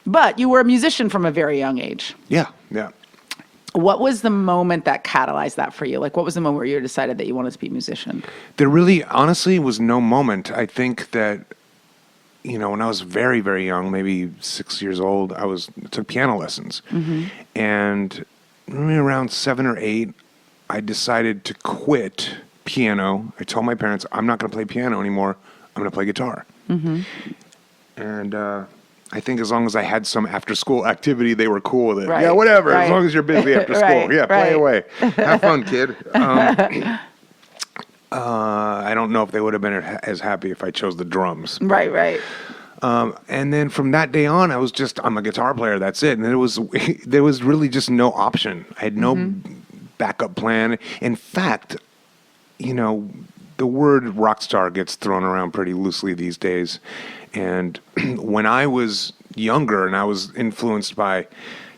but you were a musician from a very young age. Yeah. What was the moment that catalyzed that for you? Like, what was the moment where you decided that you wanted to be a musician? There really, honestly, was no moment. I think that, when I was very, very young, maybe 6 years old, I took piano lessons. And maybe around 7 or 8, I decided to quit piano. I told my parents, I'm not going to play piano anymore. I'm going to play guitar. And I think as long as I had some after-school activity, they were cool with it. Right. Yeah, whatever. Right. As long as you're busy after school. Right. Yeah, play Right. away. Have fun, kid. I don't know if they would have been as happy if I chose the drums. Right. And then from that day on, I'm a guitar player. That's it. And there was really just no option. I had no backup plan. In fact, the word rock star gets thrown around pretty loosely these days. And when I was younger and I was influenced by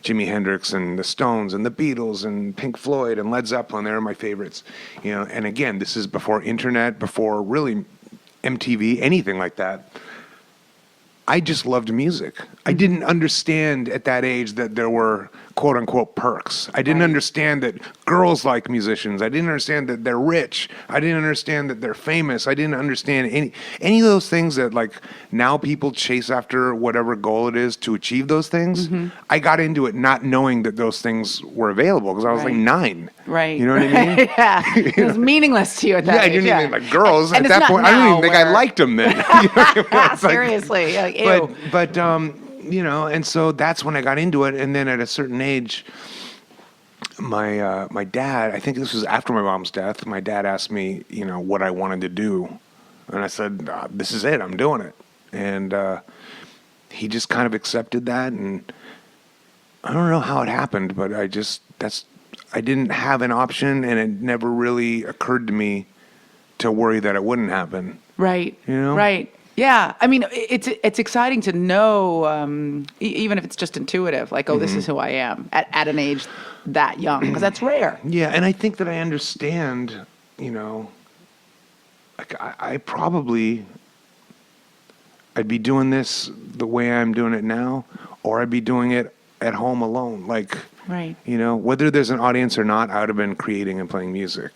Jimi Hendrix and the Stones and the Beatles and Pink Floyd and Led Zeppelin, they're my favorites. And again, this is before internet, before really MTV, anything like that. I just loved music. I didn't understand at that age that there were quote unquote perks. I didn't understand that girls like musicians. I didn't understand that they're rich. I didn't understand that they're famous. I didn't understand any of those things that like now people chase after whatever goal it is to achieve those things. I got into it not knowing that those things were available because I was like 9. Right. You know what I mean? Yeah. It was meaningless to you at that Yeah, I age. didn't even like girls And at it's that not point. I didn't even think I now liked them then. You know what I mean? It's like- Seriously. Like, ew. but and so that's when I got into it. And then at a certain age, my dad, I think this was after my mom's death, my dad asked me, what I wanted to do. And I said, this is it. I'm doing it. And he just kind of accepted that. And I don't know how it happened, but I didn't have an option, and it never really occurred to me to worry that it wouldn't happen. Right. Right. Yeah. I mean, it's exciting to know, even if it's just intuitive, like, this is who I am at an age that young, because that's rare. Yeah. And I think that I understand, like I'd be doing this the way I'm doing it now, or I'd be doing it at home alone. Like, right. Whether there's an audience or not, I would have been creating and playing music.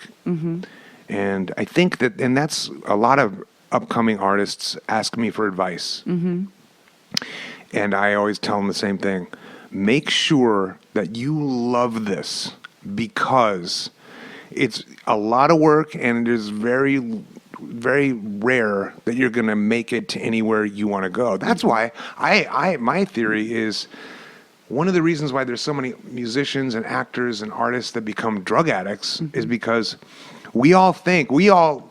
And I think and that's a lot of upcoming artists ask me for advice. And I always tell them the same thing. Make sure that you love this, because it's a lot of work and it is very, very rare that you're going to make it to anywhere you want to go. That's why my theory is one of the reasons why there's so many musicians and actors and artists that become drug addicts is because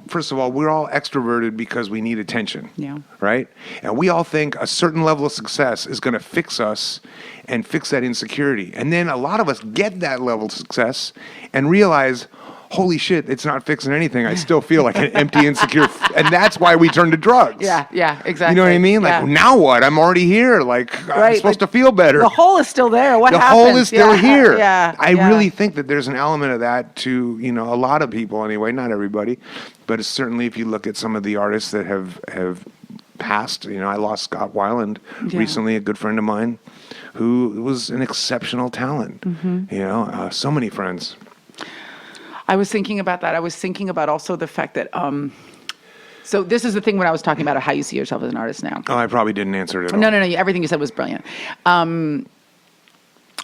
first of all, we're all extroverted because we need attention. Yeah. Right? And we all think a certain level of success is going to fix us and fix that insecurity. And then a lot of us get that level of success and realize, holy shit, it's not fixing anything. I still feel like an empty, insecure, and that's why we turn to drugs. Yeah, exactly. You know what I mean? Like, now what? I'm already here. Like, I'm supposed to feel better. The hole is still there. What the happens? hole is still here. I Yeah. really think that there's an element of that to, a lot of people anyway, not everybody, but it's certainly if you look at some of the artists that have passed, I lost Scott Weiland recently, a good friend of mine, who was an exceptional talent. So many friends. I was thinking about that. I was thinking about also the fact that, so this is the thing when I was talking about how you see yourself as an artist now. Oh, I probably didn't answer it at all. No. Everything you said was brilliant.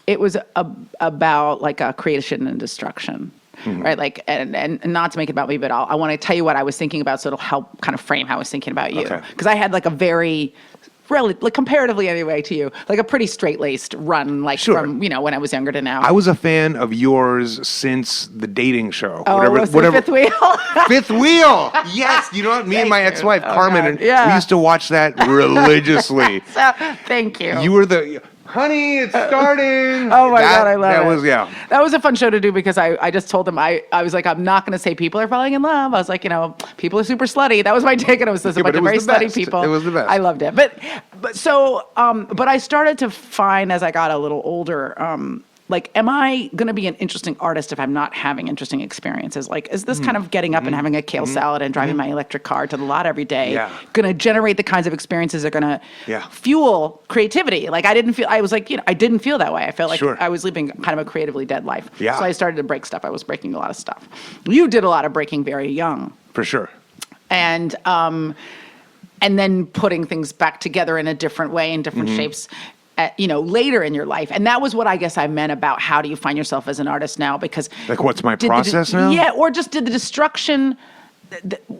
It was about like a creation and destruction, right? Like, and not to make it about me, but I want to tell you what I was thinking about, so it'll help kind of frame how I was thinking about you. Okay. Because I had like a very really, like comparatively anyway to you, like a pretty straight-laced run, like Sure. from, when I was younger to now. I was a fan of yours since the dating show. Was it Fifth Wheel? Fifth Wheel. Yes. You know what? Me and my Thank you. ex-wife, Oh, Carmen, God. and Yeah. we used to watch that religiously. So, thank you. You were honey, it's starting. Oh my God, I love that it. Was, yeah. That was a fun show to do because I just told them, I was like, I'm not going to say people are falling in love. I was like, people are super slutty. That was my take, and it was just a bunch of very slutty people. It was the best. I loved it. But I started to find as I got a little older, like, am I going to be an interesting artist if I'm not having interesting experiences? Like, is this kind of getting up and having a kale salad and driving my electric car to the lot every day going to generate the kinds of experiences that are going to fuel creativity? Like, I didn't feel that way. I felt like I was living kind of a creatively dead life. Yeah. So I started to break stuff. I was breaking a lot of stuff. You did a lot of breaking very young. For sure. And then putting things back together in a different way, in different shapes. Later in your life. And that was what I guess I meant about how do you find yourself as an artist now? Because like, what's my process now? Yeah, or just did the destruction,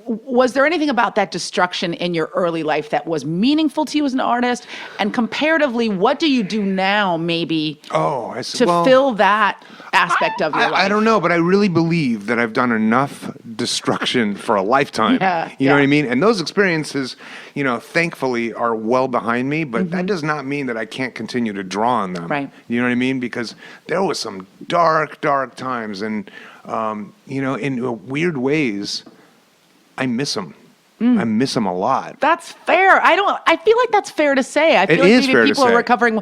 was there anything about that destruction in your early life that was meaningful to you as an artist? And comparatively, what do you do now maybe to fill that aspect of your life? I don't know, but I really believe that I've done enough destruction for a lifetime. You know what I mean? And those experiences, thankfully are well behind me, but that does not mean that I can't continue to draw on them. Right. You know what I mean? Because there was some dark, dark times, and in weird ways, I miss them. I miss them a lot. That's fair. I feel like that's fair to say. I feel It like is maybe fair to people say. are recovering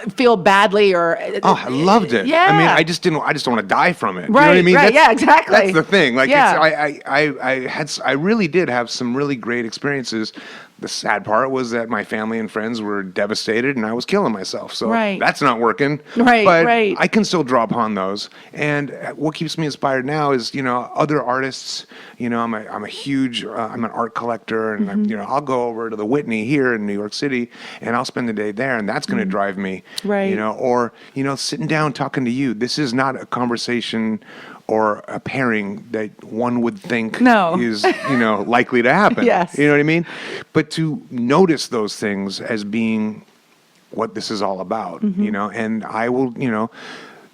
feel badly or I loved it. Yeah. I mean, I just don't want to die from it. Right, you know what I mean? right, yeah, exactly. That's the thing. Like, Yeah. I really did have some really great experiences. The sad part was that my family and friends were devastated and I was killing myself. So that's not working. Right, but right. I can still draw upon those. And what keeps me inspired now is, other artists. I'm a huge, I'm an art collector, and I'll go over to the Whitney here in New York City, and I'll spend the day there, and that's going to drive me. Right. Or sitting down talking to you. This is not a conversation or a pairing that one would think is, likely to happen. Yes. You know what I mean? But to notice those things as being what this is all about, and I will,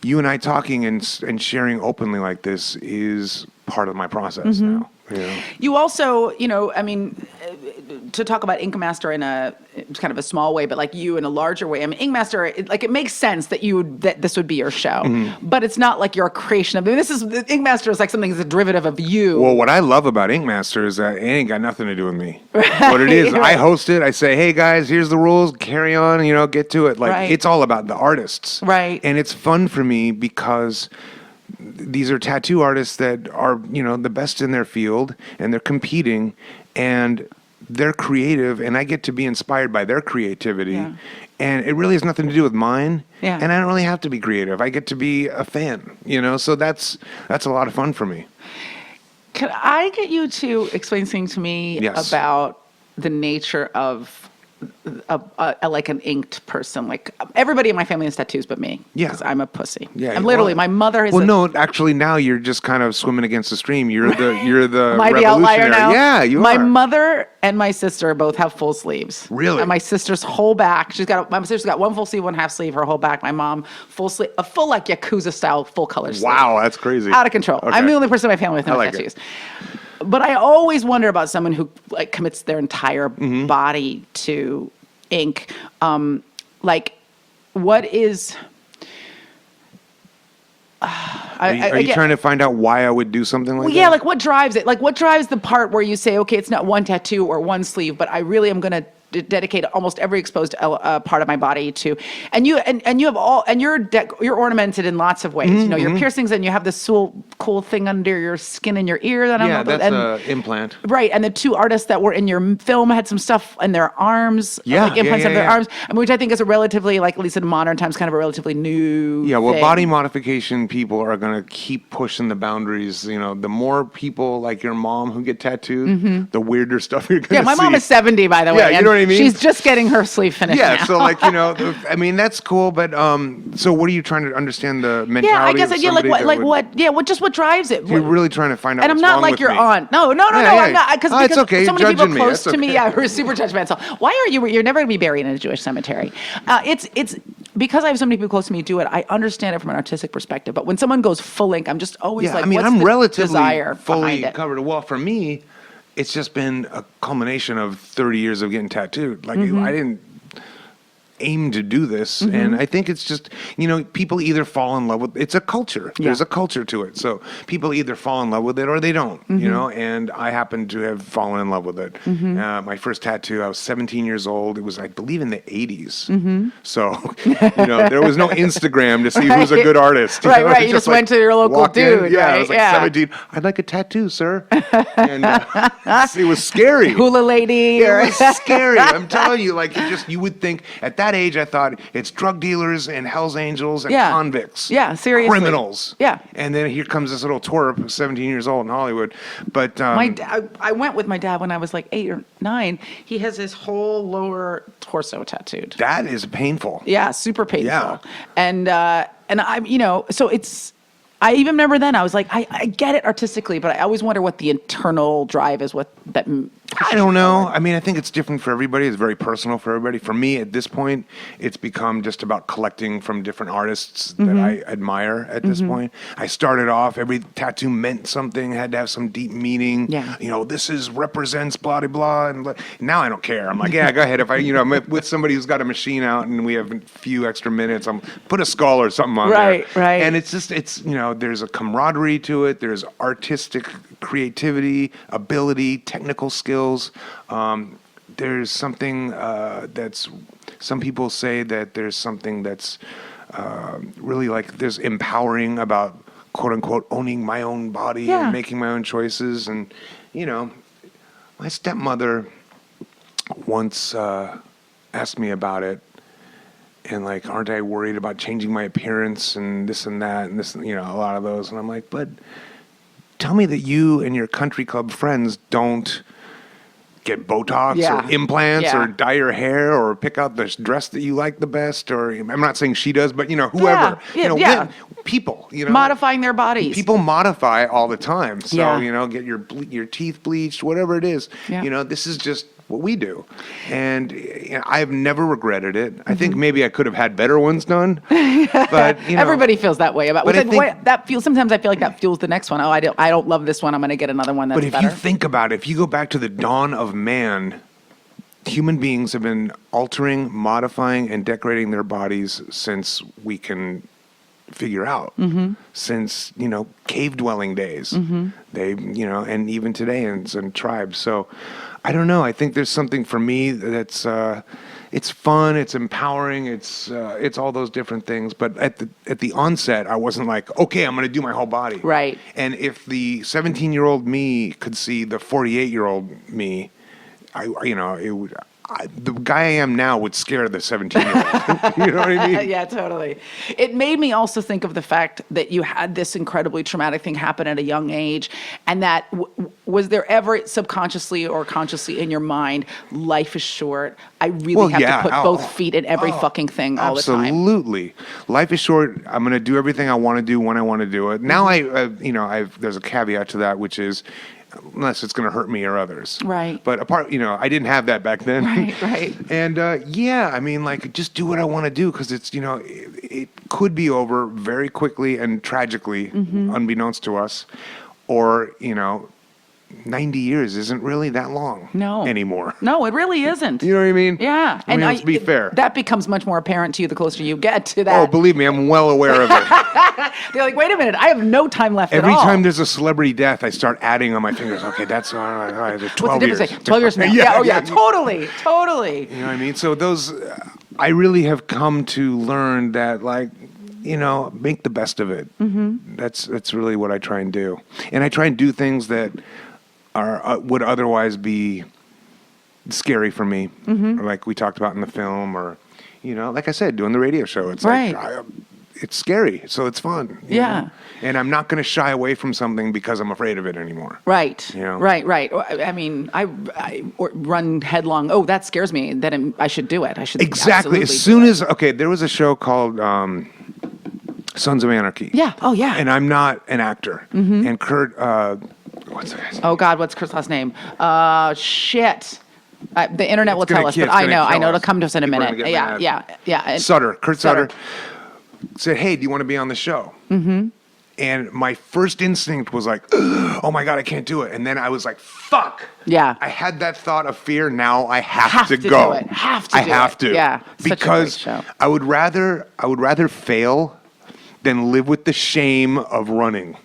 you and I talking and sharing openly like this is part of my process now. You also, to talk about Ink Master in a kind of a small way, but like you in a larger way. I mean, Ink Master, it makes sense that this would be your show, but it's not like you're a creation of. Ink Master is like something that's a derivative of you. Well, what I love about Ink Master is that it ain't got nothing to do with me. What it is, I host it. I say, hey guys, here's the rules. Carry on. Get to it. Like it's all about the artists, right? And it's fun for me because these are tattoo artists that are, the best in their field, and they're competing, and they're creative, and I get to be inspired by their creativity. Yeah. And it really has nothing to do with mine. Yeah. And I don't really have to be creative. I get to be a fan, so that's a lot of fun for me. Can I get you to explain something to me about the nature of like an inked person? Like everybody in my family has tattoos but me. Yeah. Because I'm a pussy. Yeah. I'm literally, my mother is no, actually now you're just kind of swimming against the stream. You're the Am I the outlier now? Yeah, you my are. My mother and my sister both have full sleeves. Really? And my sister's whole back, my sister's got one full sleeve, one half sleeve, her whole back. My mom, full sleeve, a full like Yakuza style, full color sleeve. Wow, that's crazy. Out of control. Okay. I'm the only person in my family with no like tattoos. But I always wonder about someone who like commits their entire body to ink. What is... Are you trying to find out why I would do something like that? Yeah, like what drives it? Like what drives the part where you say, okay, it's not one tattoo or one sleeve, but I really am going to dedicate almost every exposed part of my body to, and you have all, and you're ornamented in lots of ways. Your piercings, and you have this cool thing under your skin in your ear that that's an implant, right? And the two artists that were in your film had some stuff in their arms, like implants of their arms, which I think is a relatively, like at least in modern times, kind of a relatively new. Yeah, well, thing. body modification people are going to keep pushing the boundaries. The more people like your mom who get tattooed, the weirder stuff you're going to see. Yeah, my mom is 70, by the way. Yeah, you know what I I mean? She's just getting her sleep finished Yeah, now. so like, I mean, that's cool, but so what are you trying to understand the mentality Yeah, I guess of yeah, like somebody what, that like would- what, yeah, what drives it? You're really trying to find out And I'm what's not wrong like with your me. aunt. No, Yeah, I'm not. Oh, it's okay. So You're many people judging me. close That's to me, okay. yeah, are super judgmental. Why are you? You're never going to be buried in a Jewish cemetery. It's because I have so many people close to me do it. I understand it from an artistic perspective. But when someone goes full length, I'm just always Yeah, like, I mean, what's I'm the relatively desire fully behind it? covered. Well, for me, it's just been a culmination of 30 years of getting tattooed. Like, Mm-hmm. I didn't aim to do this, and I think it's just people either fall in love with it's a culture. Yeah. There's a culture to it, so people either fall in love with it or they don't. And I happen to have fallen in love with it. My first tattoo, I was 17 years old. It was, I believe, in the 80s. So there was no Instagram to see who's a good artist. Right, right. You just went to your local walk in. dude, Yeah, I right? was like Yeah. 17. I'd like a tattoo, sir. And it was scary. Hula lady, It or was scary. I'm telling you, like you would think at that age, I thought it's drug dealers and Hell's Angels and Yeah. convicts. Yeah, seriously. Criminals. Yeah. And then here comes this little twerp, 17 years old in Hollywood. But I went with my dad when I was like 8 or 9. He has his whole lower torso tattooed. that is painful. Yeah, super painful. Yeah. And I'm, so it's, I even remember then I was like, I get it artistically, but I always wonder what the internal drive is, I don't know. I mean, I think it's different for everybody. It's very personal for everybody. For me, at this point, it's become just about collecting from different artists that I admire at this point. I started off, every tattoo meant something, had to have some deep meaning. Yeah. This represents blah, blah, blah. And now I don't care. I'm like, yeah, go ahead. If I'm with somebody who's got a machine out and we have a few extra minutes, I'm put a skull or something on there. Right. And it's just, there's a camaraderie to it. There's artistic creativity, ability, technical skills. There's something that's, some people say that there's something that's really like, there's empowering about quote unquote owning my own body Yeah. and making my own choices. And, my stepmother once asked me about it. And like, aren't I worried about changing my appearance and this and that and this, a lot of those. And I'm like, but tell me that you and your country club friends don't get Botox Yeah. or implants Yeah. or dye your hair or pick out the dress that you like the best. Or I'm not saying she does, but whoever, Yeah. people, modifying their bodies. people modify all the time. So, Yeah. get your teeth bleached, whatever it is. Yeah. This is just what we do. And I've never regretted it. I think maybe I could have had better ones done. But, Everybody feels that way about. But Which I think- that feels. Sometimes I feel like that fuels the next one. Oh, I don't love this one. I'm going to get another one that's But if better. you think about it, if you go back to the dawn of man, human beings have been altering, modifying, and decorating their bodies since we can figure out. Since cave dwelling days, they and even today in tribes. So I don't know. I think there's something for me that's it's fun, it's empowering, it's all those different things. But at the onset, I wasn't like, okay, I'm going to do my whole body. Right. And if the 17-year-old me could see the 48-year-old me, it would. The guy I am now would scare the 17-year-old. You know what I mean? Yeah, totally. It made me also think of the fact that you had this incredibly traumatic thing happen at a young age, and that was there ever subconsciously or consciously in your mind, life is short. I really have to put both feet in every fucking thing all the time. Absolutely. Life is short. I'm going to do everything I want to do when I want to do it. Now there's a caveat to that, which is, unless it's going to hurt me or others. Right. But apart, I didn't have that back then. Right. And I mean, like, just do what I want to do because it's, it could be over very quickly and tragically, unbeknownst to us, or 90 years isn't really that long anymore. No, it really isn't. You know what I mean? Yeah. I mean, let's be fair. That becomes much more apparent to you the closer you get to that. Oh, believe me, I'm well aware of it. They're like, wait a minute, I have no time left Every at all. time there's a celebrity death, I start adding on my fingers. Okay, that's all right. 12 What's the years. difference? 12 years from now. Yeah. Totally. You know what I mean? So those, I really have come to learn that, like, make the best of it. That's really what I try and do. And I try and do things that are would otherwise be scary for me, or like we talked about in the film, or like I said, doing the radio show. It's Right. like it's scary, so it's fun. you Yeah. know? And I'm not going to shy away from something because I'm afraid of it anymore. Right. You know? Right. I mean, I run headlong. Oh, that scares me. Then I should do it. I should Exactly. absolutely As do soon it. as there was a show called Sons of Anarchy. Yeah. Oh, yeah. And I'm not an actor. And Kurt, what's the guy's name? Oh God, what's Kurt's last name? Shit. The internet will gonna tell us, kill- but it's I gonna know. I kill know. It'll us. come to us in a People are minute. gonna get Yeah. mad. Yeah. And Kurt Sutter, said, "Hey, do you want to be on the show?" Mm-hmm. And my first instinct was like, "Oh my God, I can't do it." And then I was like, "Fuck." Yeah. I had that thought of fear. Now I have to do go. it. Have to I do have it. to. Yeah. Such a great Because show. I would rather fail than live with the shame of running.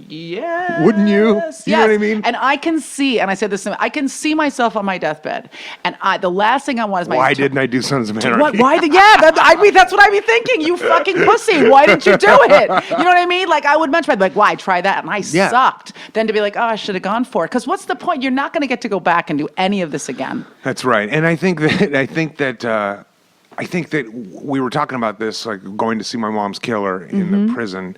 Yes. Wouldn't you? You know Yes. what I mean? And I can see, and I said this, I can see myself on my deathbed, and the last thing I want is my. Why didn't I do Sons of Anarchy? What? Why? That's what I'd be thinking. You fucking pussy. Why didn't you do it? You know what I mean? Like I would much rather be like, why try that? And I Yeah. sucked. Than to be like, oh, I should have gone for it. Because what's the point? You're not going to get to go back and do any of this again. That's right. And I think that we were talking about this, like going to see my mom's killer in the prison,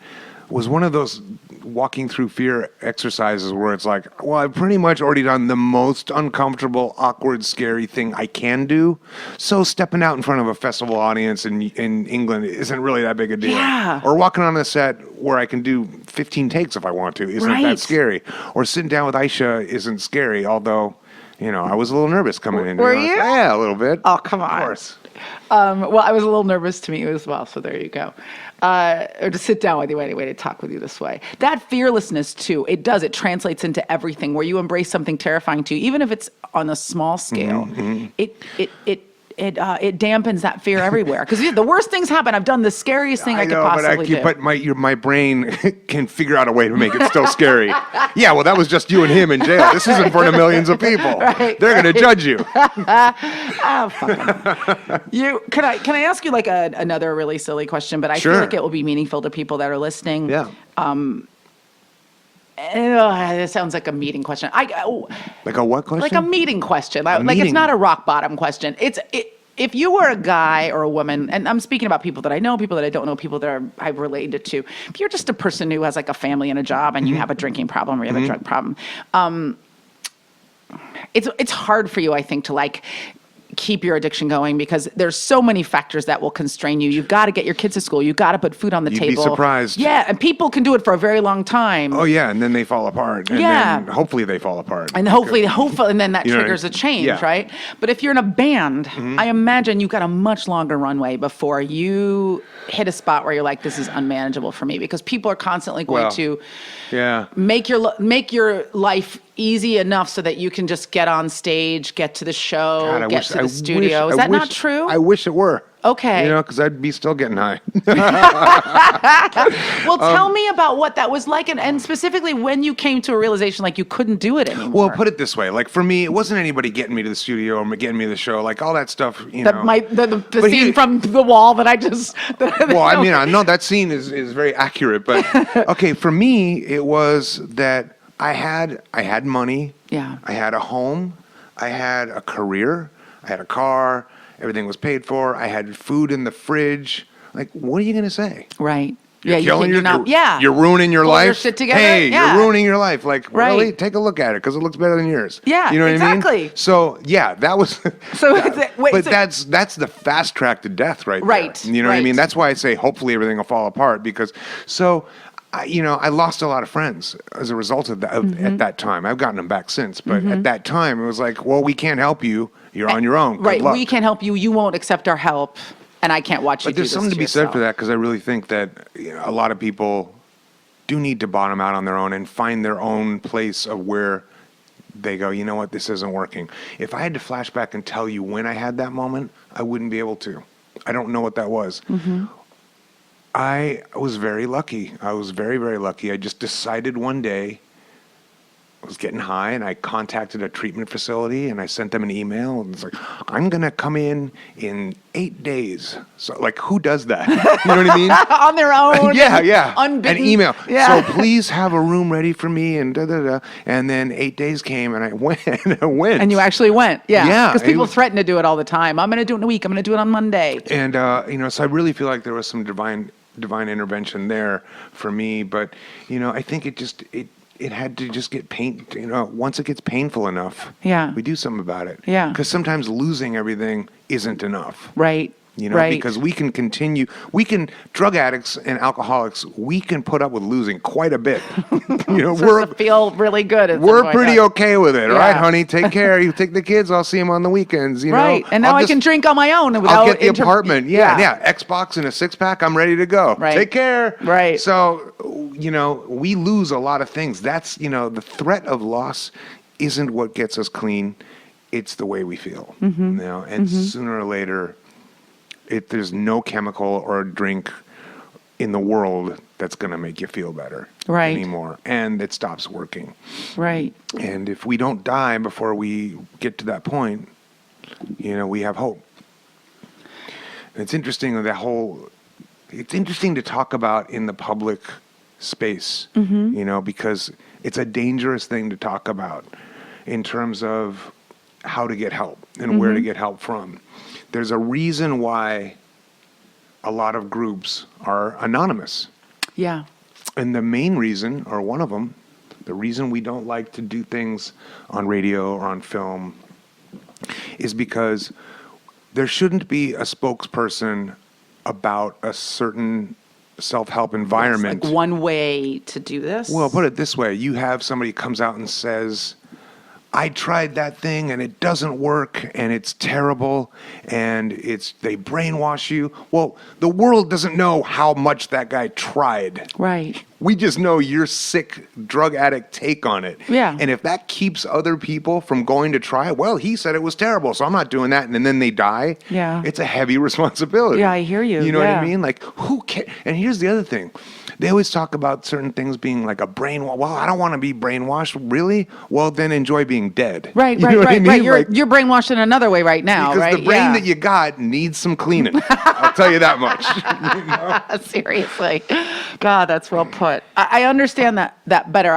was one of those walking through fear exercises where it's like, well, I've pretty much already done the most uncomfortable, awkward, scary thing I can do. So stepping out in front of a festival audience in England isn't really that big a deal. Yeah. Or walking on a set where I can do 15 takes if I want to isn't Right. that scary. Or sitting down with Aisha isn't scary, although, I was a little nervous coming in. Were to be honest. you? Yeah, a little bit. Oh, come on. Of course. Well, I was a little nervous to meet you as well, so there you go. Or to sit down with you anyway, to talk with you this way. That fearlessness, too, it translates into everything where you embrace something terrifying to you, even if it's on a small scale. It dampens that fear everywhere. Because the worst things happen. I've done the scariest thing I could possibly do. But my brain can figure out a way to make it still scary. Yeah, well, that was just you and him in jail. This isn't in front of millions of people. Right, They're going to judge you. Oh, fucking. Can I ask you like another really silly question? But I feel Sure. like it will be meaningful to people that are listening. Yeah. It sounds like a meeting question. Like a what question? Like a meeting question. Like meeting. it's not a rock bottom question. If you were a guy or a woman, and I'm speaking about people that I know, people that I don't know, people that I've related to. If you're just a person who has like a family and a job, and you have a drinking problem or you have a drug problem, it's hard for you, I think, to like keep your addiction going because there's so many factors that will constrain you. You've got to get your kids to school. You've got to put food on the You'd table. be surprised. Yeah, and people can do it for a very long time. Oh, yeah, and then they fall apart. And Yeah. then hopefully they fall apart. And hopefully, and then that You know what I triggers a mean? change, Yeah. right? But if you're in a band, I imagine you've got a much longer runway before you hit a spot where you're like, this is unmanageable for me, because people are constantly going Well, to Yeah. make your life easy enough so that you can just get on stage, get to the show, God, get to the studio. Is that not true? I wish it were. Okay. Because I'd be still getting high. Well, tell me about what that was like, and specifically when you came to a realization like you couldn't do it anymore. Well, put it this way. Like, for me, it wasn't anybody getting me to the studio or getting me to the show. Like, all that stuff, you know. The But scene he- from The Wall that I just... Well, I mean, I know that scene is very accurate. But, okay, for me, it was that I had money. Yeah. I had a home. I had a career. I had a car. Everything was paid for. I had food in the fridge. Like, what are you going to say? Right. You're killing yeah. You're ruining your Pull life. your shit together. Hey, Yeah. you're ruining your life. Like, Right. really? Take a look at it because it looks better than yours. Yeah, you know what I exactly. mean? So yeah, that was. So, but that's the fast track to death, right? Right, There. You know what I right. mean? That's why I say hopefully everything will fall apart because I lost a lot of friends as a result of that at that time. I've gotten them back since, but at that time it was like, well, we can't help you. You're on your own. Good Right. luck. We can't help you. You won't accept our help. And I can't watch you But do there's this something to be said yourself. for that because I really think that a lot of people do need to bottom out on their own and find their own place of where they go, you know what, this isn't working. If I had to flash back and tell you when I had that moment, I wouldn't be able to. I don't know what that was. Mm-hmm. I was very lucky. I was very, very lucky. I just decided one day I was getting high and I contacted a treatment facility and I sent them an email and it's like, I'm going to come in 8 days. So like, who does that? You know what I mean? On their own. Yeah. Unbidden. An email. Yeah. So please have a room ready for me and da-da-da. And then 8 days came and I went. And you actually went. Yeah. Yeah, Because it people was- threaten to do it all the time. I'm going to do it in a week. I'm going to do it on Monday. And, so I really feel like there was some divine divine intervention there for me. But, I think it had to just get once it gets painful enough, Yeah. we do something about it. Yeah. Because sometimes losing everything isn't enough. Right. Right. Because drug addicts and alcoholics, we can put up with losing quite a bit. We're feel really good. At we're some point. pretty okay with it. Yeah. All right, honey, take care. You take the kids. I'll see them on the weekends. Right. And now I can drink on my own without I'll get the apartment. Yeah. Xbox and a 6-pack. I'm ready to go. Right. Take care. Right. So, we lose a lot of things. That's, the threat of loss isn't what gets us clean. It's the way we feel. And sooner or later, there's no chemical or drink in the world that's going to make you feel better anymore. And it stops working. Right. And if we don't die before we get to that point, we have hope. And it's interesting it's interesting to talk about in the public space, because it's a dangerous thing to talk about in terms of how to get help and where to get help from. There's a reason why a lot of groups are anonymous. Yeah. And the main reason, or one of them, the reason we don't like to do things on radio or on film is because there shouldn't be a spokesperson about a certain self-help environment. It's like one way to do this? Well, put it this way. You have somebody comes out and says, I tried that thing and it doesn't work and it's terrible and they brainwash you. Well, the world doesn't know how much that guy tried. Right. We just know your sick drug addict take on it. Yeah. And if that keeps other people from going to try it, well, he said it was terrible, so I'm not doing that. And then they die. Yeah. It's a heavy responsibility. Yeah, I hear you. You know what I mean? Like, who cares? And here's the other thing. They always talk about certain things being like a brainwash. Well, I don't want to be brainwashed. Really? Well, then enjoy being dead. Right, You right, know what I right, mean? right. You're, Like, you're brainwashed in another way right now, because right? the brain that you got needs some cleaning. I'll tell you that much. Seriously. God, that's well put. I understand that better.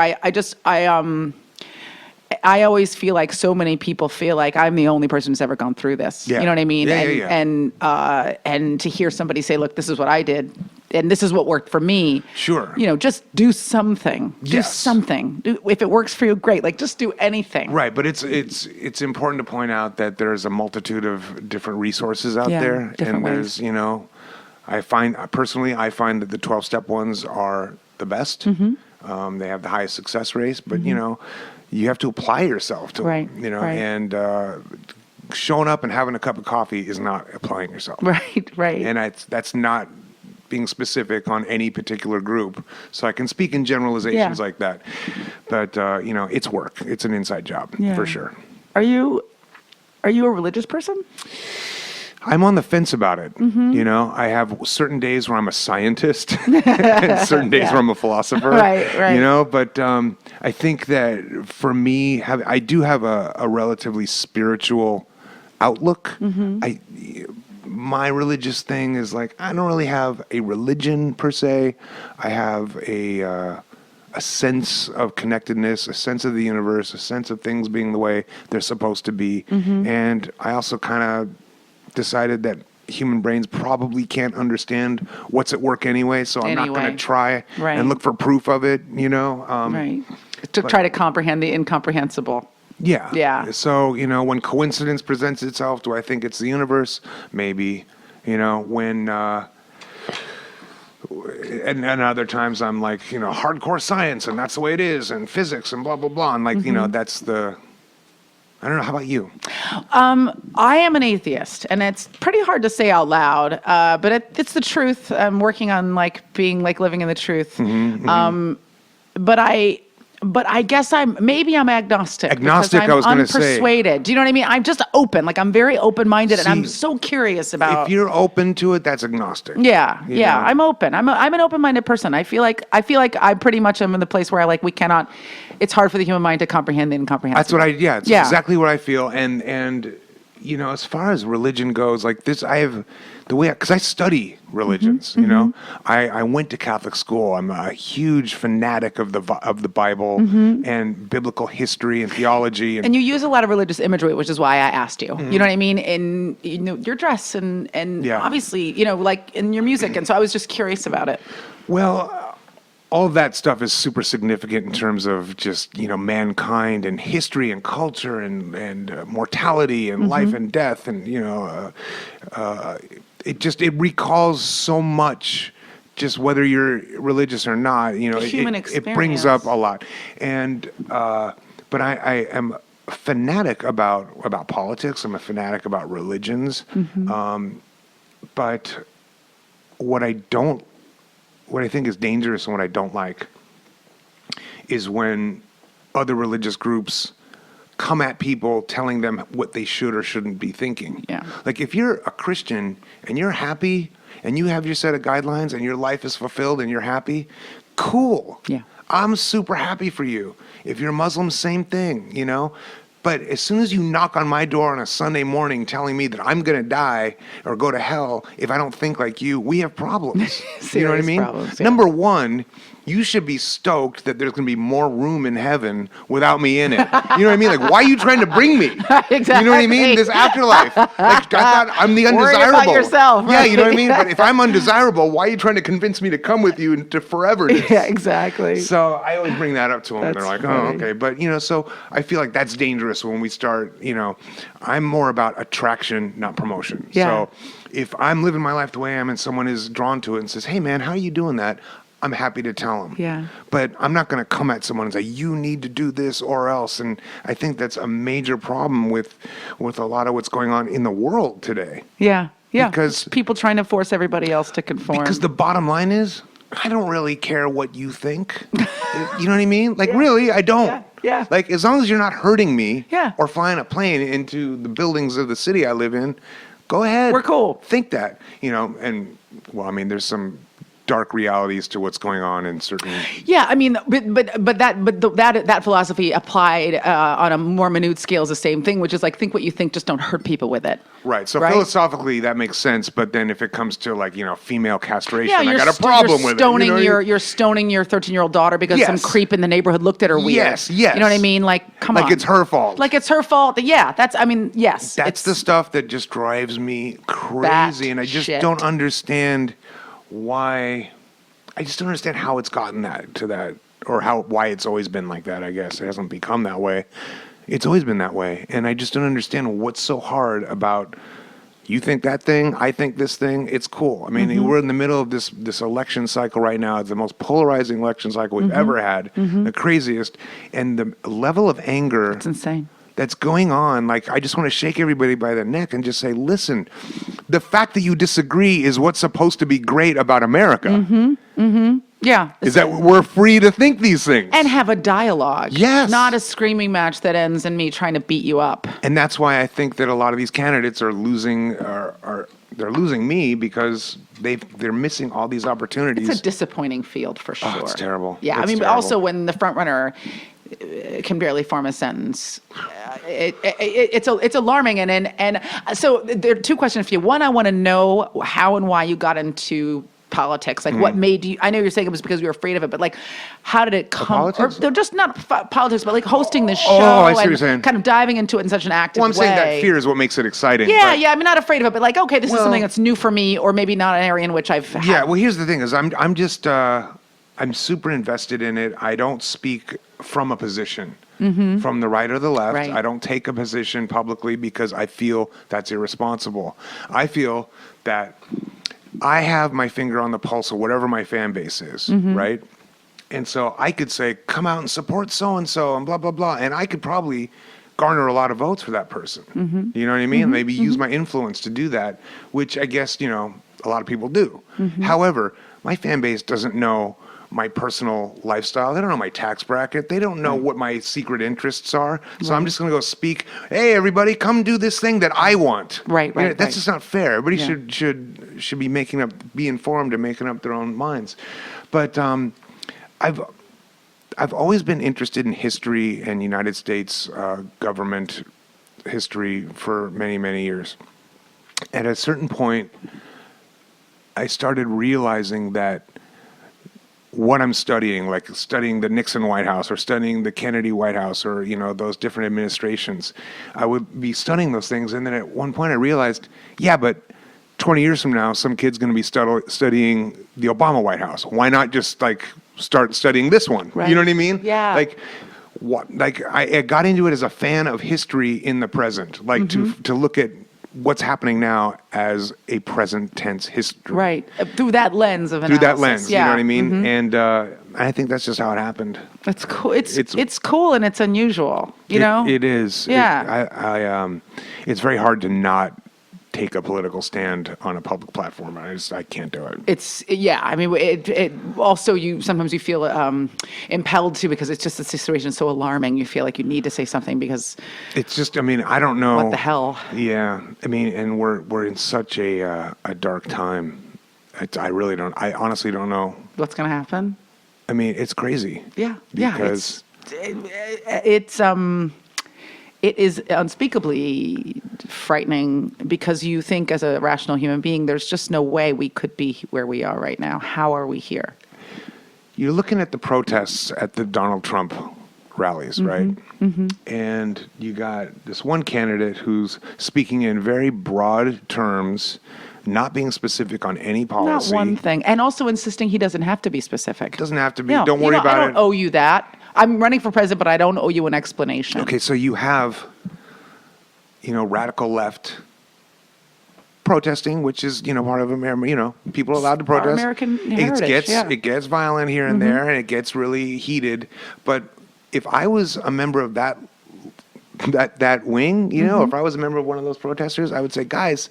I always feel like so many people feel like I'm the only person who's ever gone through this. Yeah. You know what I mean? Yeah, And to hear somebody say, look, this is what I did and this is what worked for me. Sure. Just do something. Do Yes. something. If it works for you, great. Like just do anything. Right, but it's important to point out that there's a multitude of different resources out Yeah, there, different and ways. there's I find that the 12-step ones are the best. They have the highest success rates, but you have to apply yourself to Right, them, right. and showing up and having a cup of coffee is not applying yourself. Right, right. And that's not being specific on any particular group. So I can speak in generalizations Yeah. like that. But, it's work. It's an inside job, Yeah. for sure. Are you a religious person? I'm on the fence about it. I have certain days where I'm a scientist and certain days where I'm a philosopher. Right. But I think that for me, I do have a relatively spiritual outlook. My religious thing is like, I don't really have a religion per se. I have a sense of connectedness, a sense of the universe, a sense of things being the way they're supposed to be. And I also kind of decided that human brains probably can't understand what's at work anyway, so I'm not going to try Right. and look for proof of it, Right. To try to comprehend the incomprehensible. Yeah. Yeah. So, when coincidence presents itself, do I think it's the universe? Maybe. When and other times I'm like, hardcore science and that's the way it is, and physics and blah blah blah, and like, that's the I don't know. How about you? I am an atheist, and it's pretty hard to say out loud, but it's the truth. I'm working on being living in the truth. But I guess I'm agnostic. Agnostic, I was going to say. I'm unpersuaded. Do you know what I mean? I'm just open. I'm very open-minded, and I'm so curious about. If you're open to it, that's agnostic. Yeah, You know? I'm open. I'm an open-minded person. I feel like I pretty much am in the place where we cannot. It's hard for the human mind to comprehend the incomprehensible. That's what it's exactly what I feel. And as far as religion goes, like this, because I study religions, I went to Catholic school. I'm a huge fanatic of the Bible and biblical history and theology. And you use a lot of religious imagery, which is why I asked you. You know what I mean? In your dress and Yeah. obviously, like in your music. And so I was just curious about it. Well, all of that stuff is super significant in terms of just, mankind and history and culture and mortality and life and death. And, it recalls so much, just whether you're religious or not, Human it brings up a lot. And, but I am a fanatic about politics. I'm a fanatic about religions. But what I think is dangerous and what I don't like is when other religious groups come at people telling them what they should or shouldn't be thinking. Yeah. Like if you're a Christian and you're happy and you have your set of guidelines and your life is fulfilled and you're happy, cool. Yeah. I'm super happy for you. If you're Muslim, same thing, But as soon as you knock on my door on a Sunday morning telling me that I'm going to die or go to hell if I don't think like you, we have problems. You know what I mean? Problems, yeah. Number one, you should be stoked that there's going to be more room in heaven without me in it. You know what I mean? Like, why are you trying to bring me? Exactly. You know what I mean? This afterlife. Like, I thought I'm the Worry undesirable. about yourself, Yeah, you know what I right? mean? But if I'm undesirable, why are you trying to convince me to come with you into foreverness? Yeah, exactly. So I always bring that up to them. That's They're like, funny. oh, okay. But, so I feel like that's dangerous when we start, I'm more about attraction, not promotion. Yeah. So if I'm living my life the way I am and someone is drawn to it and says, hey, man, how are you doing that? I'm happy to tell them. Yeah. But I'm not going to come at someone and say, you need to do this or else. And I think that's a major problem with a lot of what's going on in the world today. Yeah. Yeah. Because people trying to force everybody else to conform. Because the bottom line is, I don't really care what you think. You know what I mean? Like, really, I don't. Yeah, yeah. Like, as long as you're not hurting me Yeah. or flying a plane into the buildings of the city I live in, go ahead. We're cool. Think that, and, well, I mean, there's some dark realities to what's going on in certain. Yeah, I mean, but that philosophy applied on a more minute scale is the same thing, which is like think what you think, just don't hurt people with it. Right. So Right? philosophically, that makes sense. But then if it comes to like female castration, Yeah, I got a problem with it. Stoning You know what I mean? you're stoning your 13-year-old daughter because some Yes. creep in the neighborhood looked at her weird. Yes, yes. You know what I mean? Like, come on. Like it's her fault. Like it's her fault. Yeah, yes. That's the stuff that just drives me crazy, and I just shit. don't understand why. I just don't understand how it's gotten to that, or why it's always been like that. I guess it hasn't become that way. It's always been that way, and I just don't understand what's so hard about. You think that thing, I think this thing. It's cool. I mean, we're in the middle of this election cycle right now. It's the most polarizing election cycle we've ever had, the craziest, and the level of anger. It's insane. That's going on. Like, I just want to shake everybody by the neck and just say, listen, the fact that you disagree is what's supposed to be great about America. Yeah. Is that we're free to think these things. And have a dialogue. Yes. Not a screaming match that ends in me trying to beat you up. And that's why I think that a lot of these candidates are losing, they're losing me because they're missing all these opportunities. It's a disappointing field for sure. Oh, it's terrible. Yeah, It's I mean, but terrible. also when the front runner can barely form a sentence, it's alarming. And so there are two questions for you. One, I want to know how and why you got into politics. Like, what made you? I know you're saying it was because you were afraid of it, but like, how did it come? politics? Or they're just not politics, but like hosting the show I see what and you're saying. kind of diving into it in such an active Well, I'm saying that way. fear is what makes it exciting. Yeah, but- yeah. I'm not afraid of it, but like, okay, this is Well- something that's new for me, or maybe not an area in which I've had. Yeah, well, here's the thing: is I'm just I'm super invested in it. I don't speak from a position, from the right or the left. Right. I don't take a position publicly because I feel that's irresponsible. I feel that I have my finger on the pulse of whatever my fan base is, right? And so I could say, come out and support so-and-so and blah, blah, blah. And I could probably garner a lot of votes for that person. You know what I mean? Maybe use my influence to do that, which I guess, a lot of people do. However, my fan base doesn't know my personal lifestyle. They don't know my tax bracket. They don't know what my secret interests are. So I'm just going to go speak, hey, everybody, come do this thing that I want. Right, right, That's right. just not fair. Everybody Yeah. should be informed and making up their own minds. But I've always been interested in history and United States government history for many, many years. At a certain point, I started realizing that what I'm studying, like studying the Nixon White House or studying the Kennedy White House or, those different administrations, I would be studying those things. And then at one point I realized, yeah, but 20 years from now, some kid's going to be studying the Obama White House. Why not just start studying this one? Right. You know what I mean? Yeah. I got into it as a fan of history in the present, to look at what's happening now as a present tense history. Right. Through that lens of analysis. Through that lens, yeah. you know what I mean? And I think that's just how it happened. That's cool. It's cool and it's unusual, you know? It is. Yeah. It's very hard to not take a political stand on a public platform. I can't do it. I mean, it also sometimes you feel impelled to, because it's just the situation is so alarming. You feel like you need to say something because it's just, I don't know. What the hell? Yeah. And we're in such a dark time. I honestly don't know. What's going to happen? It's crazy. Yeah. Because it is unspeakably frightening, because you think as a rational human being, there's just no way we could be where we are right now. How are we here? You're looking at the protests at the Donald Trump rallies, right? Mm-hmm. And you got this one candidate who's speaking in very broad terms, not being specific on any policy. Not one thing. And also insisting he doesn't have to be specific. Doesn't have to be. No, Don't worry about it. I don't owe you that. I'm running for president, but I don't owe you an explanation. Okay, so you have, radical left protesting, which is, part of America. People are allowed to protest. Our American heritage, It gets violent here and there, and it gets really heated. But if I was a member of that wing, if I was a member of one of those protesters, I would say, guys,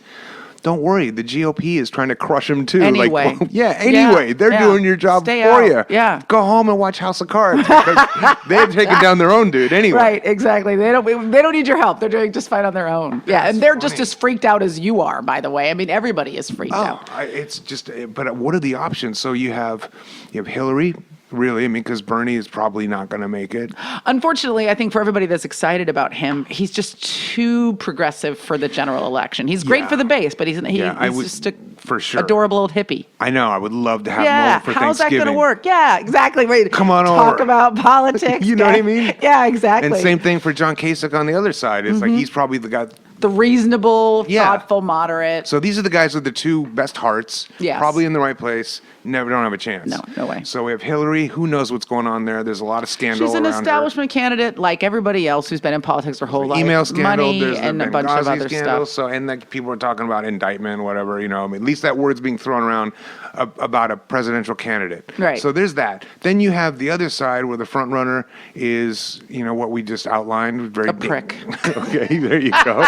don't worry. The GOP is trying to crush him too. Anyway. They're doing your job Stay for out. you. Yeah. Go home and watch House of Cards, because they're taking down their own dude anyway. Right, exactly. They don't need your help. They're doing just fine on their own. Yeah, and they're just as freaked out as you are, by the way. Everybody is freaked out. It's just, but what are the options? So you have Hillary. Really? Because Bernie is probably not going to make it. Unfortunately, I think for everybody that's excited about him, he's just too progressive for the general election. He's great for the base, but he's just a for sure adorable old hippie. I know. I would love to have him over for how's that Thanksgiving. going to work? Yeah, exactly. Right. Come on Talk over. about politics. You know what I mean? Yeah, exactly. And same thing for John Kasich on the other side. It's like he's probably the guy. The reasonable, thoughtful, moderate. So these are the guys with the two best hearts. Yes. Probably in the right place. Don't have a chance. No way. So we have Hillary. Who knows what's going on there? There's a lot of scandal She's an around establishment candidate like everybody else who's been in politics their whole life. Email scandal. Money There's and the a bunch of Benghazi other scandal. stuff. So, and people are talking about indictment, whatever, at least that word's being thrown around about a presidential candidate. Right. So there's that. Then you have the other side where the front runner is, what we just outlined. A prick. Okay, there you go.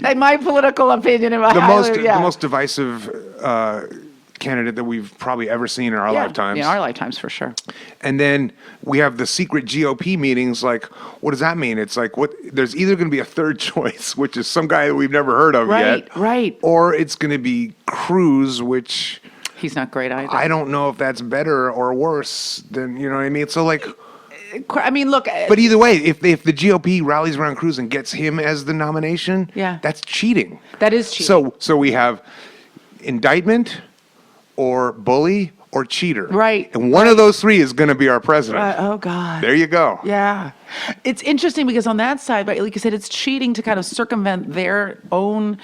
In my political opinion, The most divisive candidate that we've probably ever seen in our lifetimes. In our lifetimes, for sure. And then we have the secret GOP meetings. Like, what does that mean? It's like, there's either going to be a third choice, which is some guy that we've never heard of yet. Right. Or it's going to be Cruz, which... He's not great either. I don't know if that's better or worse than, you know what I mean? So, look... But either way, if the GOP rallies around Cruz and gets him as the nomination, that's cheating. That is cheating. So we have indictment or bully or cheater. Right. And one of those three is going to be our president. Oh, God. There you go. Yeah. It's interesting because on that side, right, like you said, it's cheating to kind of circumvent their own